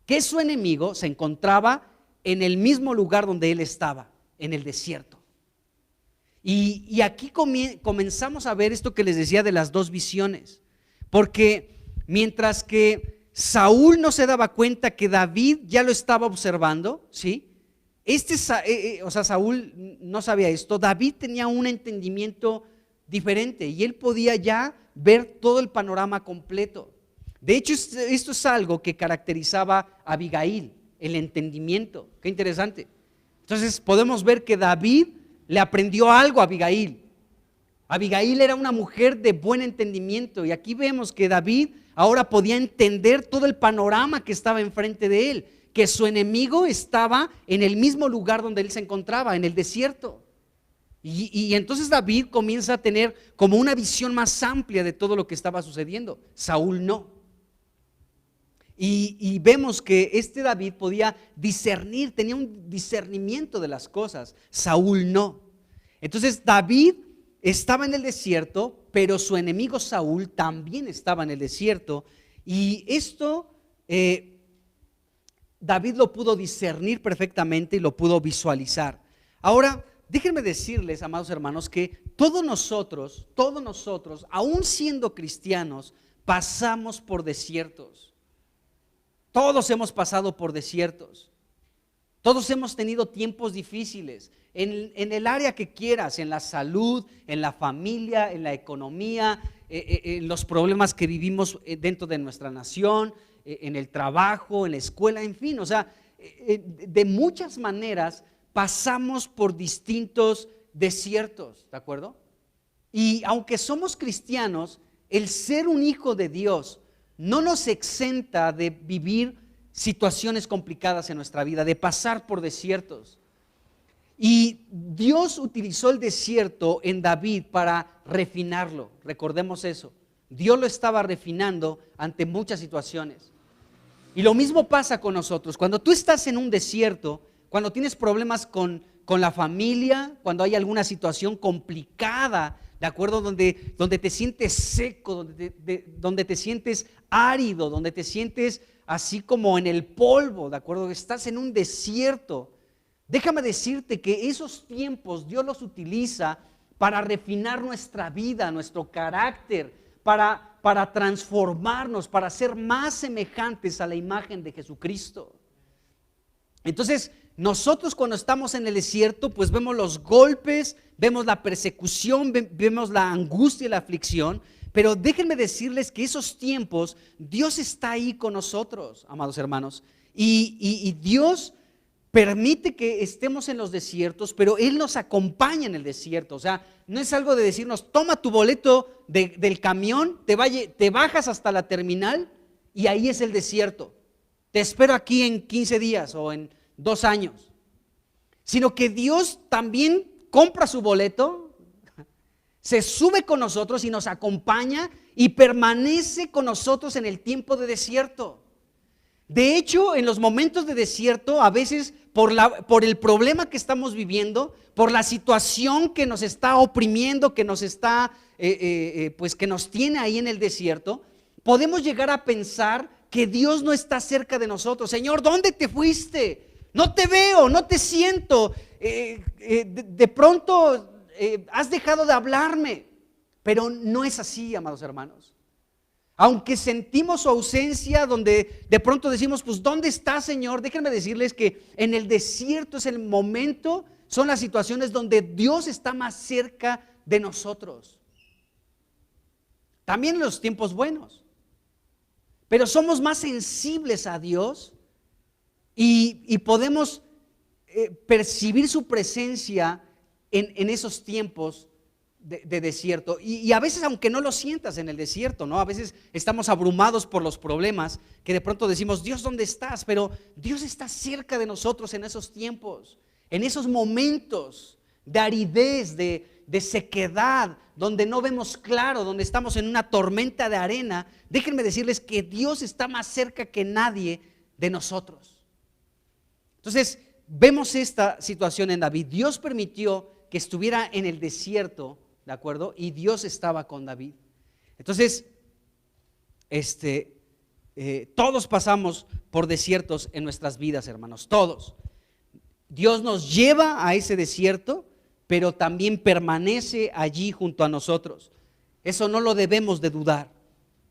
que su enemigo se encontraba en el mismo lugar donde él estaba, en el desierto. Y aquí comenzamos a ver esto que les decía de las dos visiones, porque mientras que Saúl no se daba cuenta que David ya lo estaba observando, ¿sí? Saúl no sabía esto. David tenía un entendimiento diferente y él podía ya ver todo el panorama completo. De hecho, esto es algo que caracterizaba a Abigail, el entendimiento. Qué interesante. Entonces podemos ver que David le aprendió algo a Abigail. Abigail era una mujer de buen entendimiento, y aquí vemos que David ahora podía entender todo el panorama que estaba enfrente de él, que su enemigo estaba en el mismo lugar donde él se encontraba, en el desierto. Y entonces David comienza a tener como una visión más amplia de todo lo que estaba sucediendo. Saúl no. Y vemos que este David podía discernir, tenía un discernimiento de las cosas. Saúl no. Entonces David estaba en el desierto, pero su enemigo Saúl también estaba en el desierto. Y esto David lo pudo discernir perfectamente y lo pudo visualizar. Ahora, déjenme decirles, amados hermanos, que todos nosotros, aún siendo cristianos, pasamos por desiertos. Todos hemos pasado por desiertos. Todos hemos tenido tiempos difíciles en el área que quieras, en la salud, en la familia, en la economía, en los problemas que vivimos dentro de nuestra nación, en el trabajo, en la escuela, en fin, o sea, de muchas maneras pasamos por distintos desiertos, ¿de acuerdo? Y aunque somos cristianos, el ser un hijo de Dios no nos exenta de vivir situaciones complicadas en nuestra vida, de pasar por desiertos. Y Dios utilizó el desierto en David para refinarlo, recordemos eso. Dios lo estaba refinando ante muchas situaciones. Y lo mismo pasa con nosotros. Cuando tú estás en un desierto, cuando tienes problemas con la familia, cuando hay alguna situación complicada, ¿de acuerdo? Donde te sientes seco, donde te sientes árido, donde te sientes así como en el polvo, ¿de acuerdo? Estás en un desierto. Déjame decirte que esos tiempos Dios los utiliza para refinar nuestra vida, nuestro carácter, para transformarnos, para ser más semejantes a la imagen de Jesucristo. Entonces, nosotros cuando estamos en el desierto, pues vemos los golpes, vemos la persecución, vemos la angustia y la aflicción, pero déjenme decirles que esos tiempos Dios está ahí con nosotros, amados hermanos, y Dios permite que estemos en los desiertos, pero Él nos acompaña en el desierto. O sea, no es algo de decirnos, toma tu boleto del camión, te bajas hasta la terminal y ahí es el desierto. Te espero aquí en 15 días o en 2 años. Sino que Dios también compra su boleto, se sube con nosotros y nos acompaña y permanece con nosotros en el tiempo de desierto. De hecho, en los momentos de desierto, a veces por el problema que estamos viviendo, por la situación que nos está oprimiendo, que nos está, pues que nos tiene ahí en el desierto, podemos llegar a pensar que Dios no está cerca de nosotros. Señor, ¿dónde te fuiste? No te veo, no te siento. De pronto has dejado de hablarme. Pero no es así, amados hermanos. Aunque sentimos su ausencia, donde de pronto decimos, pues ¿dónde está, Señor? Déjenme decirles que en el desierto es el momento, son las situaciones donde Dios está más cerca de nosotros. También en los tiempos buenos. Pero somos más sensibles a Dios y podemos percibir su presencia en esos tiempos de desierto. Y a veces, aunque no lo sientas en el desierto, ¿no? A veces estamos abrumados por los problemas, que de pronto decimos, Dios, ¿dónde estás? Pero Dios está cerca de nosotros en esos tiempos, en esos momentos de aridez, de sequedad, donde no vemos claro, donde estamos en una tormenta de arena. Déjenme decirles que Dios está más cerca que nadie de nosotros. Entonces, vemos esta situación en David. Dios permitió que estuviera en el desierto, ¿de acuerdo? Y Dios estaba con David. Entonces, todos pasamos por desiertos en nuestras vidas, hermanos, todos. Dios nos lleva a ese desierto, pero también permanece allí junto a nosotros. Eso no lo debemos de dudar,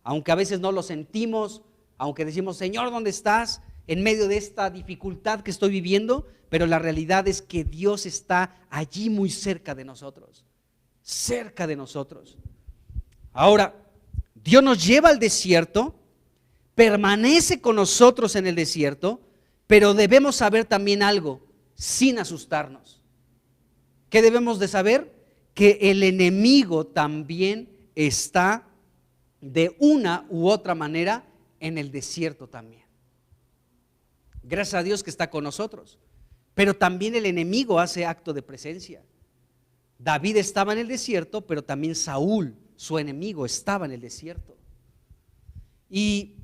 aunque a veces no lo sentimos, aunque decimos, Señor, ¿dónde estás? En medio de esta dificultad que estoy viviendo, pero la realidad es que Dios está allí muy cerca de nosotros, cerca de nosotros. Ahora, Dios nos lleva al desierto, permanece con nosotros en el desierto, pero debemos saber también algo, sin asustarnos. ¿Qué debemos de saber? que el enemigo también está de una u otra manera en el desierto también. Gracias a Dios que está con nosotros, pero también el enemigo hace acto de presencia. David estaba en el desierto, pero también Saúl, su enemigo, estaba en el desierto. Y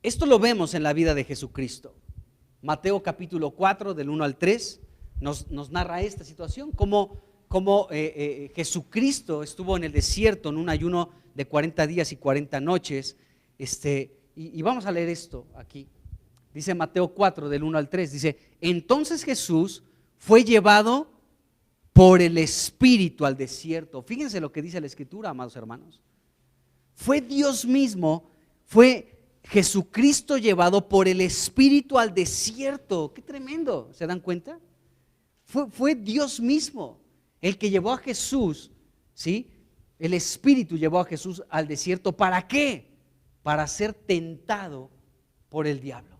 esto lo vemos en la vida de Jesucristo. Mateo capítulo 4 del 1 al 3 nos narra esta situación, como Jesucristo estuvo en el desierto en un ayuno de 40 días y 40 noches. Y vamos a leer esto aquí. Dice Mateo 4 del 1 al 3, dice: entonces Jesús fue llevado por el Espíritu al desierto. Fíjense lo que dice la Escritura, amados hermanos. Fue Dios mismo, fue Jesucristo llevado por el Espíritu al desierto. Qué tremendo, ¿se dan cuenta? Fue Dios mismo el que llevó a Jesús, ¿sí? El Espíritu llevó a Jesús al desierto. ¿Para qué? Para ser tentado por el diablo.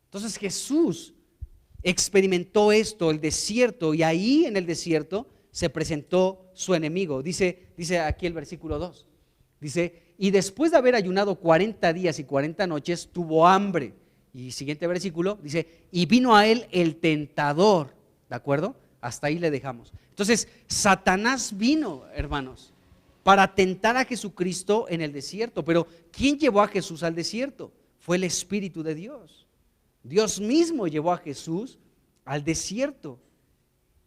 Entonces Jesús experimentó esto, el desierto, y ahí en el desierto se presentó su enemigo. Dice aquí el versículo 2, dice: y después de haber ayunado 40 días y 40 noches, tuvo hambre. Y siguiente versículo dice: y vino a él el tentador. ¿De acuerdo? Hasta ahí le dejamos. Entonces Satanás vino, hermanos, para tentar a Jesucristo en el desierto. Pero ¿quién llevó a Jesús al desierto? Fue el Espíritu de Dios. Dios mismo llevó a Jesús al desierto.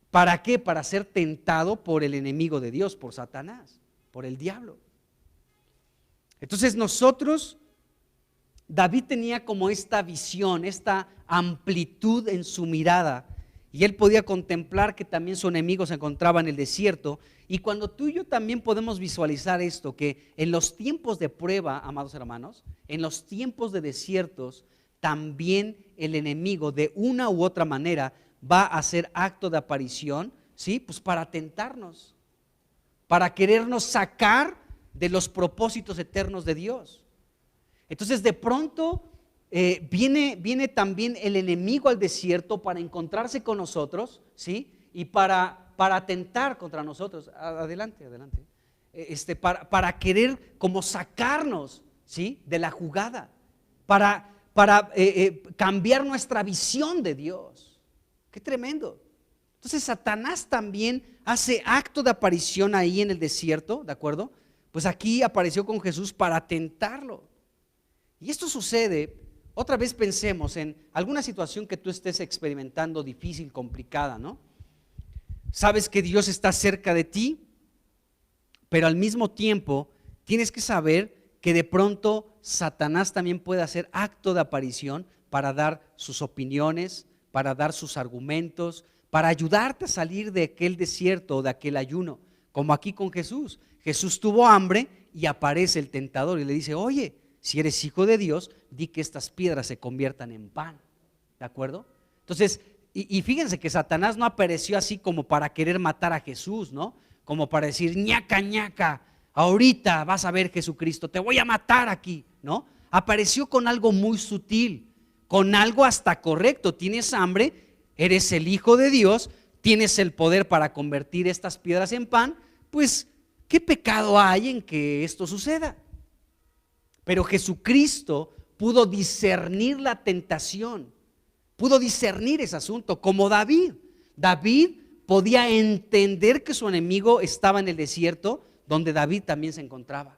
¿Para qué? Para ser tentado por el enemigo de Dios, por Satanás, por el diablo. Entonces David tenía como esta visión, esta amplitud en su mirada, y él podía contemplar que también su enemigo se encontraba en el desierto. Y cuando tú y yo también podemos visualizar esto, que en los tiempos de prueba, amados hermanos, en los tiempos de desiertos, también el enemigo de una u otra manera va a hacer acto de aparición, ¿sí? Pues para tentarnos, para querernos sacar de los propósitos eternos de Dios. Entonces de pronto viene también el enemigo al desierto para encontrarse con nosotros, ¿sí? Y para atentar contra nosotros. Adelante. Para querer como sacarnos, ¿sí? De la jugada, para cambiar nuestra visión de Dios. Qué tremendo. Entonces Satanás también hace acto de aparición ahí en el desierto, ¿de acuerdo? Pues aquí apareció con Jesús para tentarlo. Y esto sucede, otra vez pensemos en alguna situación que tú estés experimentando difícil, complicada, ¿no? Sabes que Dios está cerca de ti, pero al mismo tiempo tienes que saber que de pronto Satanás también puede hacer acto de aparición para dar sus opiniones, para dar sus argumentos, para ayudarte a salir de aquel desierto o de aquel ayuno, como aquí con Jesús. Jesús tuvo hambre y aparece el tentador y le dice: oye, si eres hijo de Dios, di que estas piedras se conviertan en pan. ¿De acuerdo? Entonces, y fíjense que Satanás no apareció así como para querer matar a Jesús, ¿no? Como para decir: ñaca, ñaca, ahorita vas a ver, Jesucristo, te voy a matar aquí, ¿no? Apareció con algo muy sutil, con algo hasta correcto. Tienes hambre, eres el Hijo de Dios, tienes el poder para convertir estas piedras en pan, pues ¿qué pecado hay en que esto suceda? Pero Jesucristo pudo discernir la tentación, pudo discernir ese asunto, como David. David podía entender que su enemigo estaba en el desierto, donde David también se encontraba.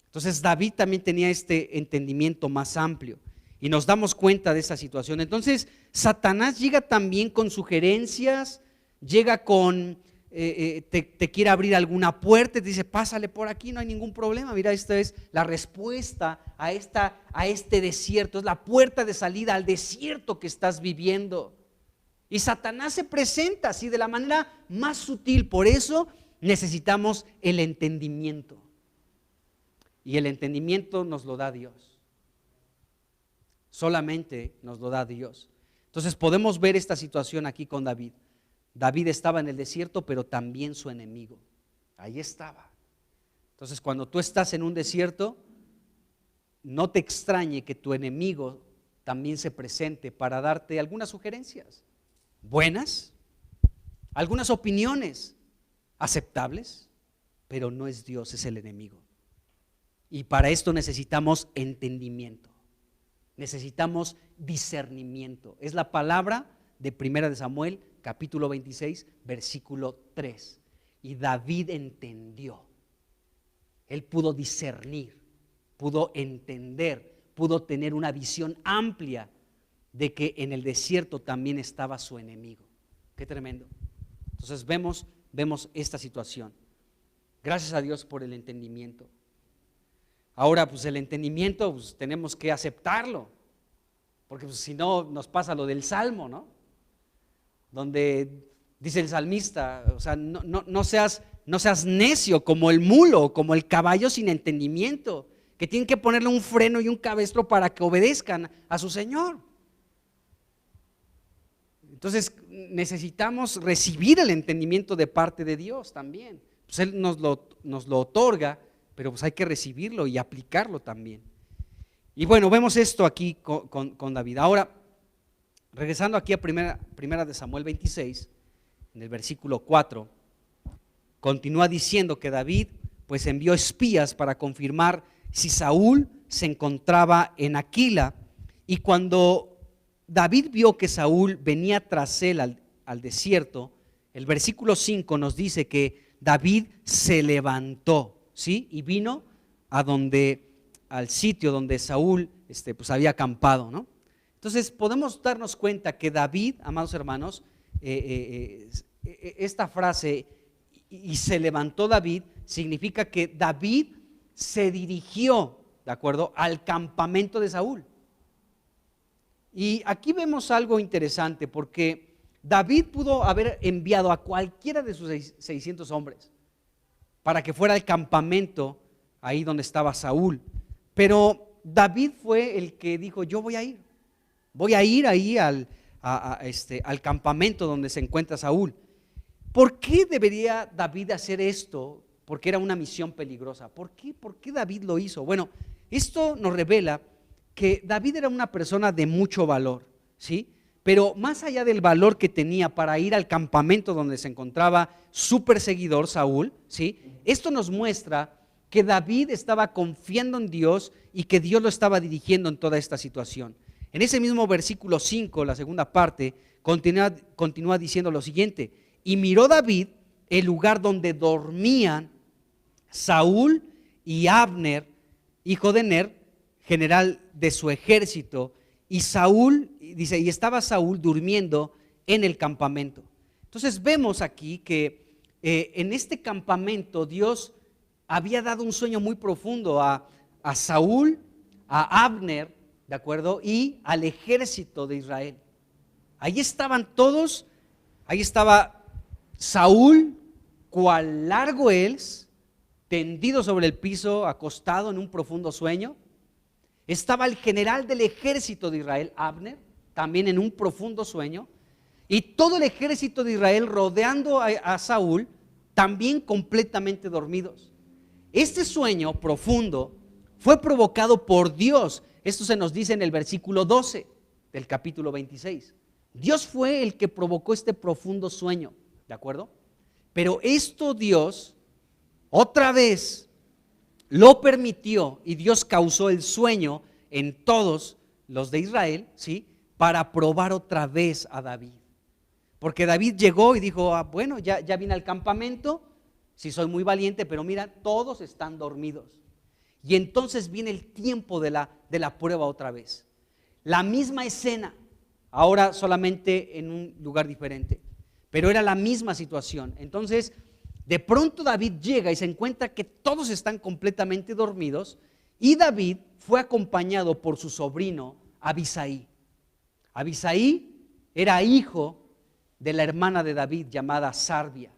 Entonces David también tenía este entendimiento más amplio y nos damos cuenta de esa situación. Entonces Satanás llega también con sugerencias, llega con te quiere abrir alguna puerta, te dice: pásale por aquí, no hay ningún problema. Mira, esta es la respuesta a este desierto, es la puerta de salida al desierto que estás viviendo. Y Satanás se presenta así de la manera más sutil. Por eso necesitamos el entendimiento. Y el entendimiento nos lo da Dios. Solamente nos lo da Dios. Entonces podemos ver esta situación aquí con David. David estaba en el desierto, pero también su enemigo. Ahí estaba. Entonces cuando tú estás en un desierto, no te extrañe que tu enemigo también se presente para darte algunas sugerencias. Buenas, algunas opiniones aceptables, pero no es Dios, es el enemigo. Y para esto necesitamos entendimiento, necesitamos discernimiento. Es la palabra de 1 de Samuel, capítulo 26, versículo 3. Y David entendió, él pudo discernir, pudo entender, pudo tener una visión amplia de que en el desierto también estaba su enemigo. Qué tremendo. Entonces vemos esta situación. Gracias a Dios por el entendimiento. Ahora pues el entendimiento pues, tenemos que aceptarlo, porque pues, si no nos pasa lo del Salmo, ¿no? Donde dice el salmista, o sea, no seas necio como el mulo, como el caballo sin entendimiento, que tienen que ponerle un freno y un cabestro para que obedezcan a su Señor. Entonces necesitamos recibir el entendimiento de parte de Dios también. Pues Él nos lo otorga, pero pues hay que recibirlo y aplicarlo también. Y bueno, vemos esto aquí con David. Ahora, regresando aquí a primera de Samuel 26, en el versículo 4, continúa diciendo que David pues envió espías para confirmar si Saúl se encontraba en Aquila, y cuando David vio que Saúl venía tras él al desierto, el versículo 5 nos dice que David se levantó, ¿sí? Y vino al sitio donde Saúl pues había acampado, ¿no? Entonces podemos darnos cuenta que David, amados hermanos, esta frase, y se levantó David, significa que David se dirigió, ¿de acuerdo?, al campamento de Saúl. Y aquí vemos algo interesante, porque David pudo haber enviado a cualquiera de sus 600 hombres para que fuera al campamento ahí donde estaba Saúl, pero David fue el que dijo: yo voy a ir ahí al campamento donde se encuentra Saúl. ¿Por qué debería David hacer esto? Porque era una misión peligrosa. ¿Por qué David lo hizo? Bueno, esto nos revela que David era una persona de mucho valor, ¿sí? Pero más allá del valor que tenía para ir al campamento donde se encontraba su perseguidor Saúl, ¿sí? Esto nos muestra que David estaba confiando en Dios y que Dios lo estaba dirigiendo en toda esta situación. En ese mismo versículo 5, la segunda parte, continúa diciendo lo siguiente: y miró David el lugar donde dormían Saúl y Abner, hijo de Ner, general de su ejército, y Saúl, dice, y estaba Saúl durmiendo en el campamento. Entonces vemos aquí que en este campamento Dios había dado un sueño muy profundo a Saúl, a Abner, ¿de acuerdo?, y al ejército de Israel. Ahí estaban todos, ahí estaba Saúl, cual largo es, tendido sobre el piso, acostado en un profundo sueño. Estaba el general del ejército de Israel, Abner, también en un profundo sueño. Y todo el ejército de Israel rodeando a Saúl, también completamente dormidos. Este sueño profundo fue provocado por Dios. Esto se nos dice en el versículo 12 del capítulo 26. Dios fue el que provocó este profundo sueño, ¿de acuerdo? Pero esto Dios otra vez lo permitió, y Dios causó el sueño en todos los de Israel, ¿sí?, para probar otra vez a David. Porque David llegó y dijo: bueno, ya vine al campamento, sí soy muy valiente, pero mira, todos están dormidos. Y entonces viene el tiempo de la prueba otra vez. La misma escena, ahora solamente en un lugar diferente, pero era la misma situación. Entonces, de pronto David llega y se encuentra que todos están completamente dormidos, y David fue acompañado por su sobrino Abisai. Abisai era hijo de la hermana de David llamada Sarbia.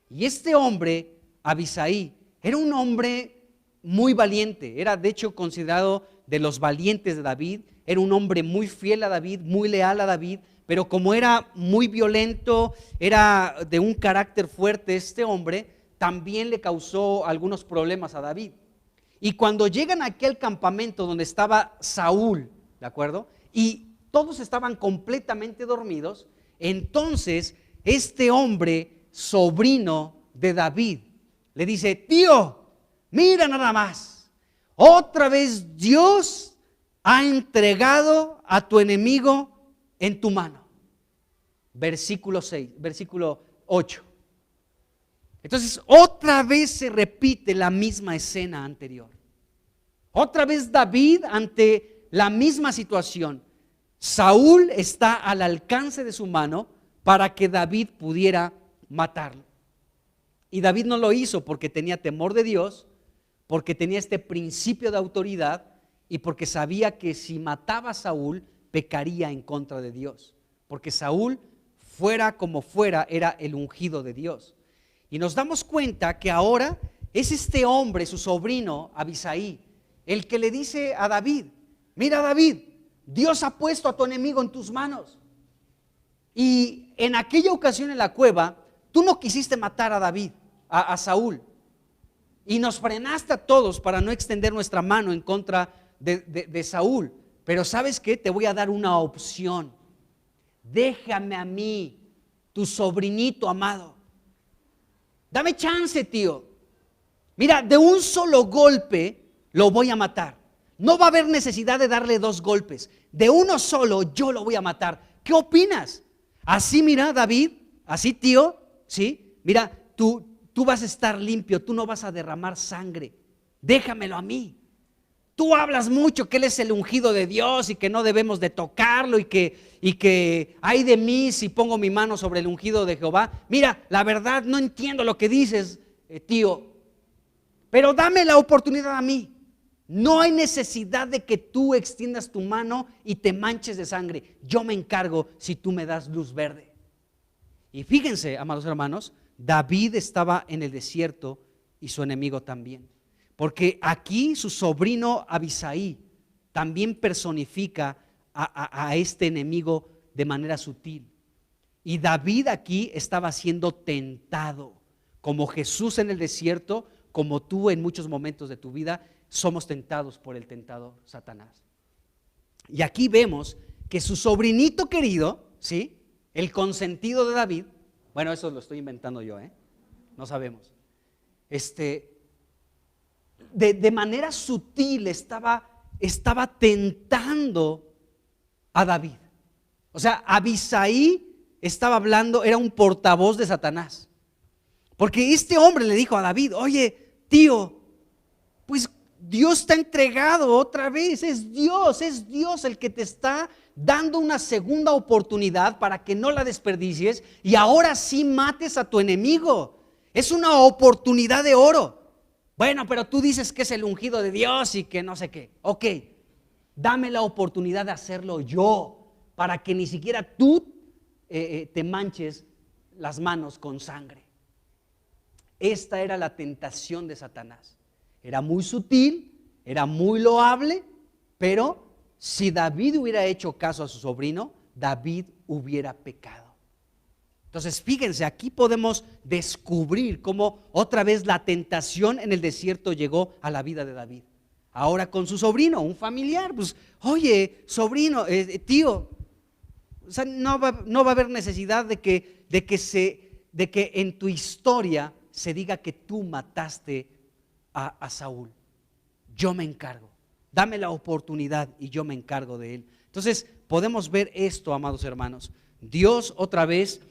Y este hombre, Abisai, era un hombre muy valiente, era de hecho considerado de los valientes de David, era un hombre muy fiel a David, muy leal a David, pero como era muy violento, era de un carácter fuerte este hombre, también le causó algunos problemas a David. Y cuando llegan a aquel campamento donde estaba Saúl, ¿de acuerdo?, y todos estaban completamente dormidos, entonces este hombre, sobrino de David, le dice: tío, mira nada más, otra vez Dios ha entregado a tu enemigo en tu mano. Versículo 8. Entonces otra vez se repite la misma escena anterior. Otra vez David ante la misma situación. Saúl está al alcance de su mano para que David pudiera matarlo. Y David no lo hizo porque tenía temor de Dios, porque tenía este principio de autoridad y porque sabía que si mataba a Saúl pecaría en contra de Dios. Porque Saúl, fuera como fuera, era el ungido de Dios. Y nos damos cuenta que ahora es este hombre, su sobrino Abisai, el que le dice a David: mira, David, Dios ha puesto a tu enemigo en tus manos. Y en aquella ocasión en la cueva, tú no quisiste matar a David, a Saúl, y nos frenaste a todos para no extender nuestra mano en contra de Saúl. Pero ¿sabes qué? Te voy a dar una opción. Déjame a mí, tu sobrinito amado. Dame chance, tío. Mira, de un solo golpe lo voy a matar. No va a haber necesidad de darle 2 golpes. De uno solo yo lo voy a matar. ¿Qué opinas? Así, mira, David, así, tío, ¿sí? Mira, tú vas a estar limpio, tú no vas a derramar sangre. Déjamelo a mí. Tú hablas mucho que él es el ungido de Dios y que no debemos de tocarlo y que ay de mí si pongo mi mano sobre el ungido de Jehová. Mira, la verdad no entiendo lo que dices, tío, pero dame la oportunidad a mí. No hay necesidad de que tú extiendas tu mano y te manches de sangre. Yo me encargo si tú me das luz verde. Y fíjense, amados hermanos, David estaba en el desierto y su enemigo también. Porque aquí su sobrino Abisai también personifica a este enemigo de manera sutil. Y David aquí estaba siendo tentado, como Jesús en el desierto, como tú en muchos momentos de tu vida somos tentados por el tentador, Satanás. Y aquí vemos que su sobrinito querido, ¿sí?, el consentido de David, bueno, eso lo estoy inventando yo, no sabemos, de manera sutil estaba tentando a David. O sea, Abisai estaba hablando, era un portavoz de Satanás. Porque este hombre le dijo a David: oye, tío, pues Dios te ha entregado otra vez, es Dios el que te está dando una segunda oportunidad para que no la desperdicies y ahora sí mates a tu enemigo. Es una oportunidad de oro. Bueno, pero tú dices que es el ungido de Dios y que no sé qué. Ok, dame la oportunidad de hacerlo yo para que ni siquiera tú te manches las manos con sangre. Esta era la tentación de Satanás. Era muy sutil, era muy loable, pero si David hubiera hecho caso a su sobrino, David hubiera pecado. Entonces, fíjense, aquí podemos descubrir cómo otra vez la tentación en el desierto llegó a la vida de David. Ahora con su sobrino, un familiar, pues, oye, sobrino, tío, o sea, no va a haber necesidad de que en tu historia se diga que tú mataste a Saúl. Yo me encargo. Dame la oportunidad y yo me encargo de él. Entonces, podemos ver esto, amados hermanos. Dios otra vez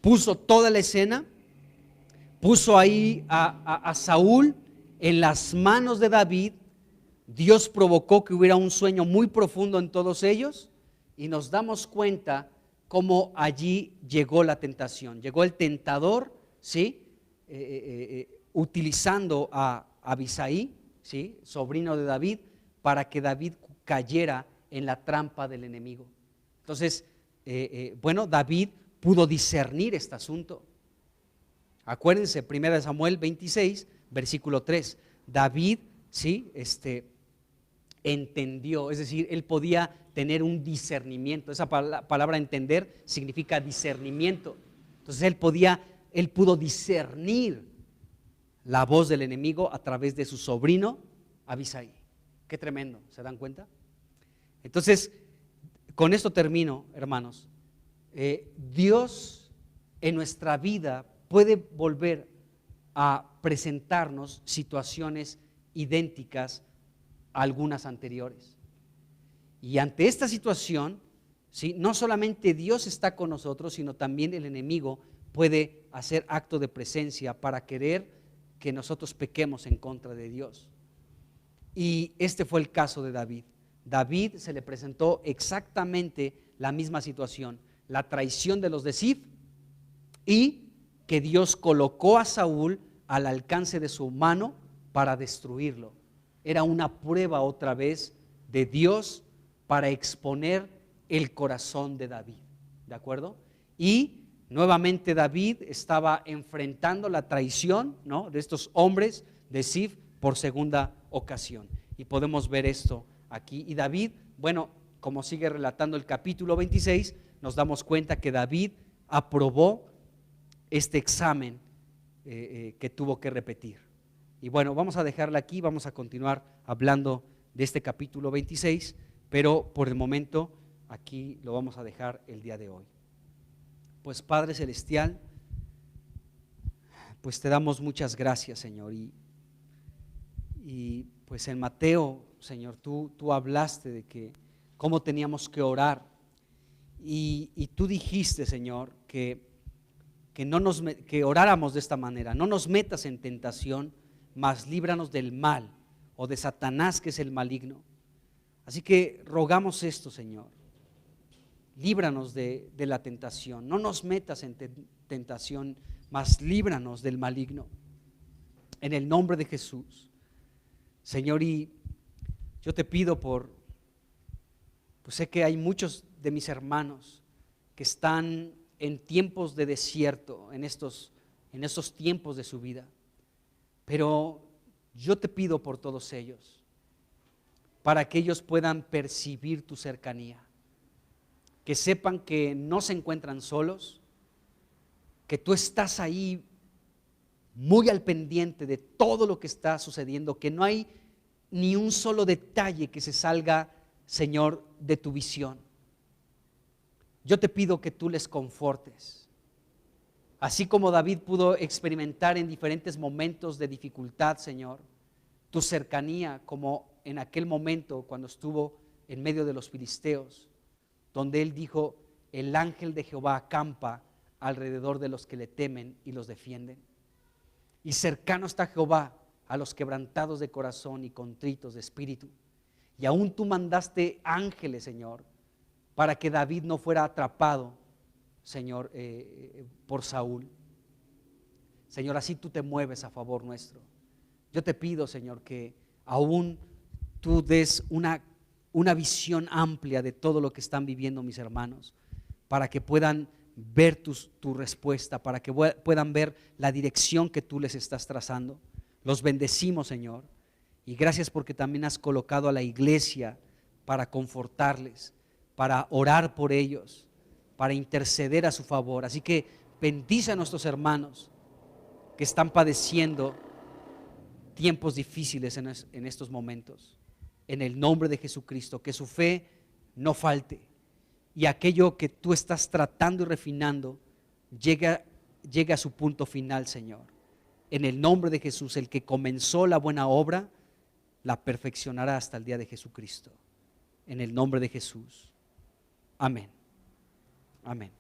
puso toda la escena, puso ahí a Saúl en las manos de David. Dios provocó que hubiera un sueño muy profundo en todos ellos y nos damos cuenta cómo allí llegó la tentación. Llegó el tentador, ¿sí? Utilizando a Abisai, ¿sí?, sobrino de David, para que David cayera en la trampa del enemigo. Entonces, bueno, David pudo discernir este asunto. Acuérdense, 1 Samuel 26, versículo 3. David, ¿sí?, entendió, es decir, él podía tener un discernimiento. Esa palabra entender significa discernimiento. Entonces él pudo discernir la voz del enemigo a través de su sobrino Abisai. Qué tremendo, ¿se dan cuenta? Entonces, con esto termino, hermanos. Dios en nuestra vida puede volver a presentarnos situaciones idénticas a algunas anteriores. Y ante esta situación, ¿sí?, no solamente Dios está con nosotros, sino también el enemigo puede hacer acto de presencia para querer que nosotros pequemos en contra de Dios. Y este fue el caso de David. David se le presentó exactamente la misma situación, la traición de los de Zif, y que Dios colocó a Saúl al alcance de su mano para destruirlo. Era una prueba otra vez de Dios para exponer el corazón de David, ¿de acuerdo? Y nuevamente David estaba enfrentando la traición, ¿no?, de estos hombres de Zif por segunda ocasión. Y podemos ver esto aquí. Y David, bueno, como sigue relatando el capítulo 26, nos damos cuenta que David aprobó este examen que tuvo que repetir. Y bueno, vamos a dejarla aquí, vamos a continuar hablando de este capítulo 26, pero por el momento aquí lo vamos a dejar el día de hoy. Pues Padre Celestial, pues te damos muchas gracias, Señor, y pues en Mateo, Señor, tú hablaste de que cómo teníamos que orar, y tú dijiste, Señor, que oráramos de esta manera: no nos metas en tentación, mas líbranos del mal, o de Satanás, que es el maligno. Así que rogamos esto, Señor: líbranos de la tentación, no nos metas en tentación, mas líbranos del maligno, en el nombre de Jesús, Señor. Y yo te pido pues sé que hay muchos de mis hermanos que están en tiempos de desierto, en estos tiempos de su vida, pero yo te pido por todos ellos, para que ellos puedan percibir tu cercanía, que sepan que no se encuentran solos, que tú estás ahí muy al pendiente de todo lo que está sucediendo, que no hay ni un solo detalle que se salga, Señor, de tu visión. Yo te pido que tú les confortes, así como David pudo experimentar en diferentes momentos de dificultad, Señor, tu cercanía, como en aquel momento cuando estuvo en medio de los filisteos, donde él dijo: el ángel de Jehová acampa alrededor de los que le temen y los defienden. Y cercano está Jehová a los quebrantados de corazón y contritos de espíritu. Y aún tú mandaste ángeles, Señor, para que David no fuera atrapado, Señor, por Saúl. Señor, así tú te mueves a favor nuestro. Yo te pido, Señor, que aún tú des una visión amplia de todo lo que están viviendo mis hermanos, para que puedan ver tu respuesta, para que puedan ver la dirección que tú les estás trazando. Los bendecimos, Señor, y gracias porque también has colocado a la iglesia para confortarles, para orar por ellos, para interceder a su favor. Así que bendice a nuestros hermanos que están padeciendo tiempos difíciles en estos momentos. En el nombre de Jesucristo, que su fe no falte, y aquello que tú estás tratando y refinando llegue a su punto final, Señor. En el nombre de Jesús, el que comenzó la buena obra la perfeccionará hasta el día de Jesucristo. En el nombre de Jesús. Amén. Amén.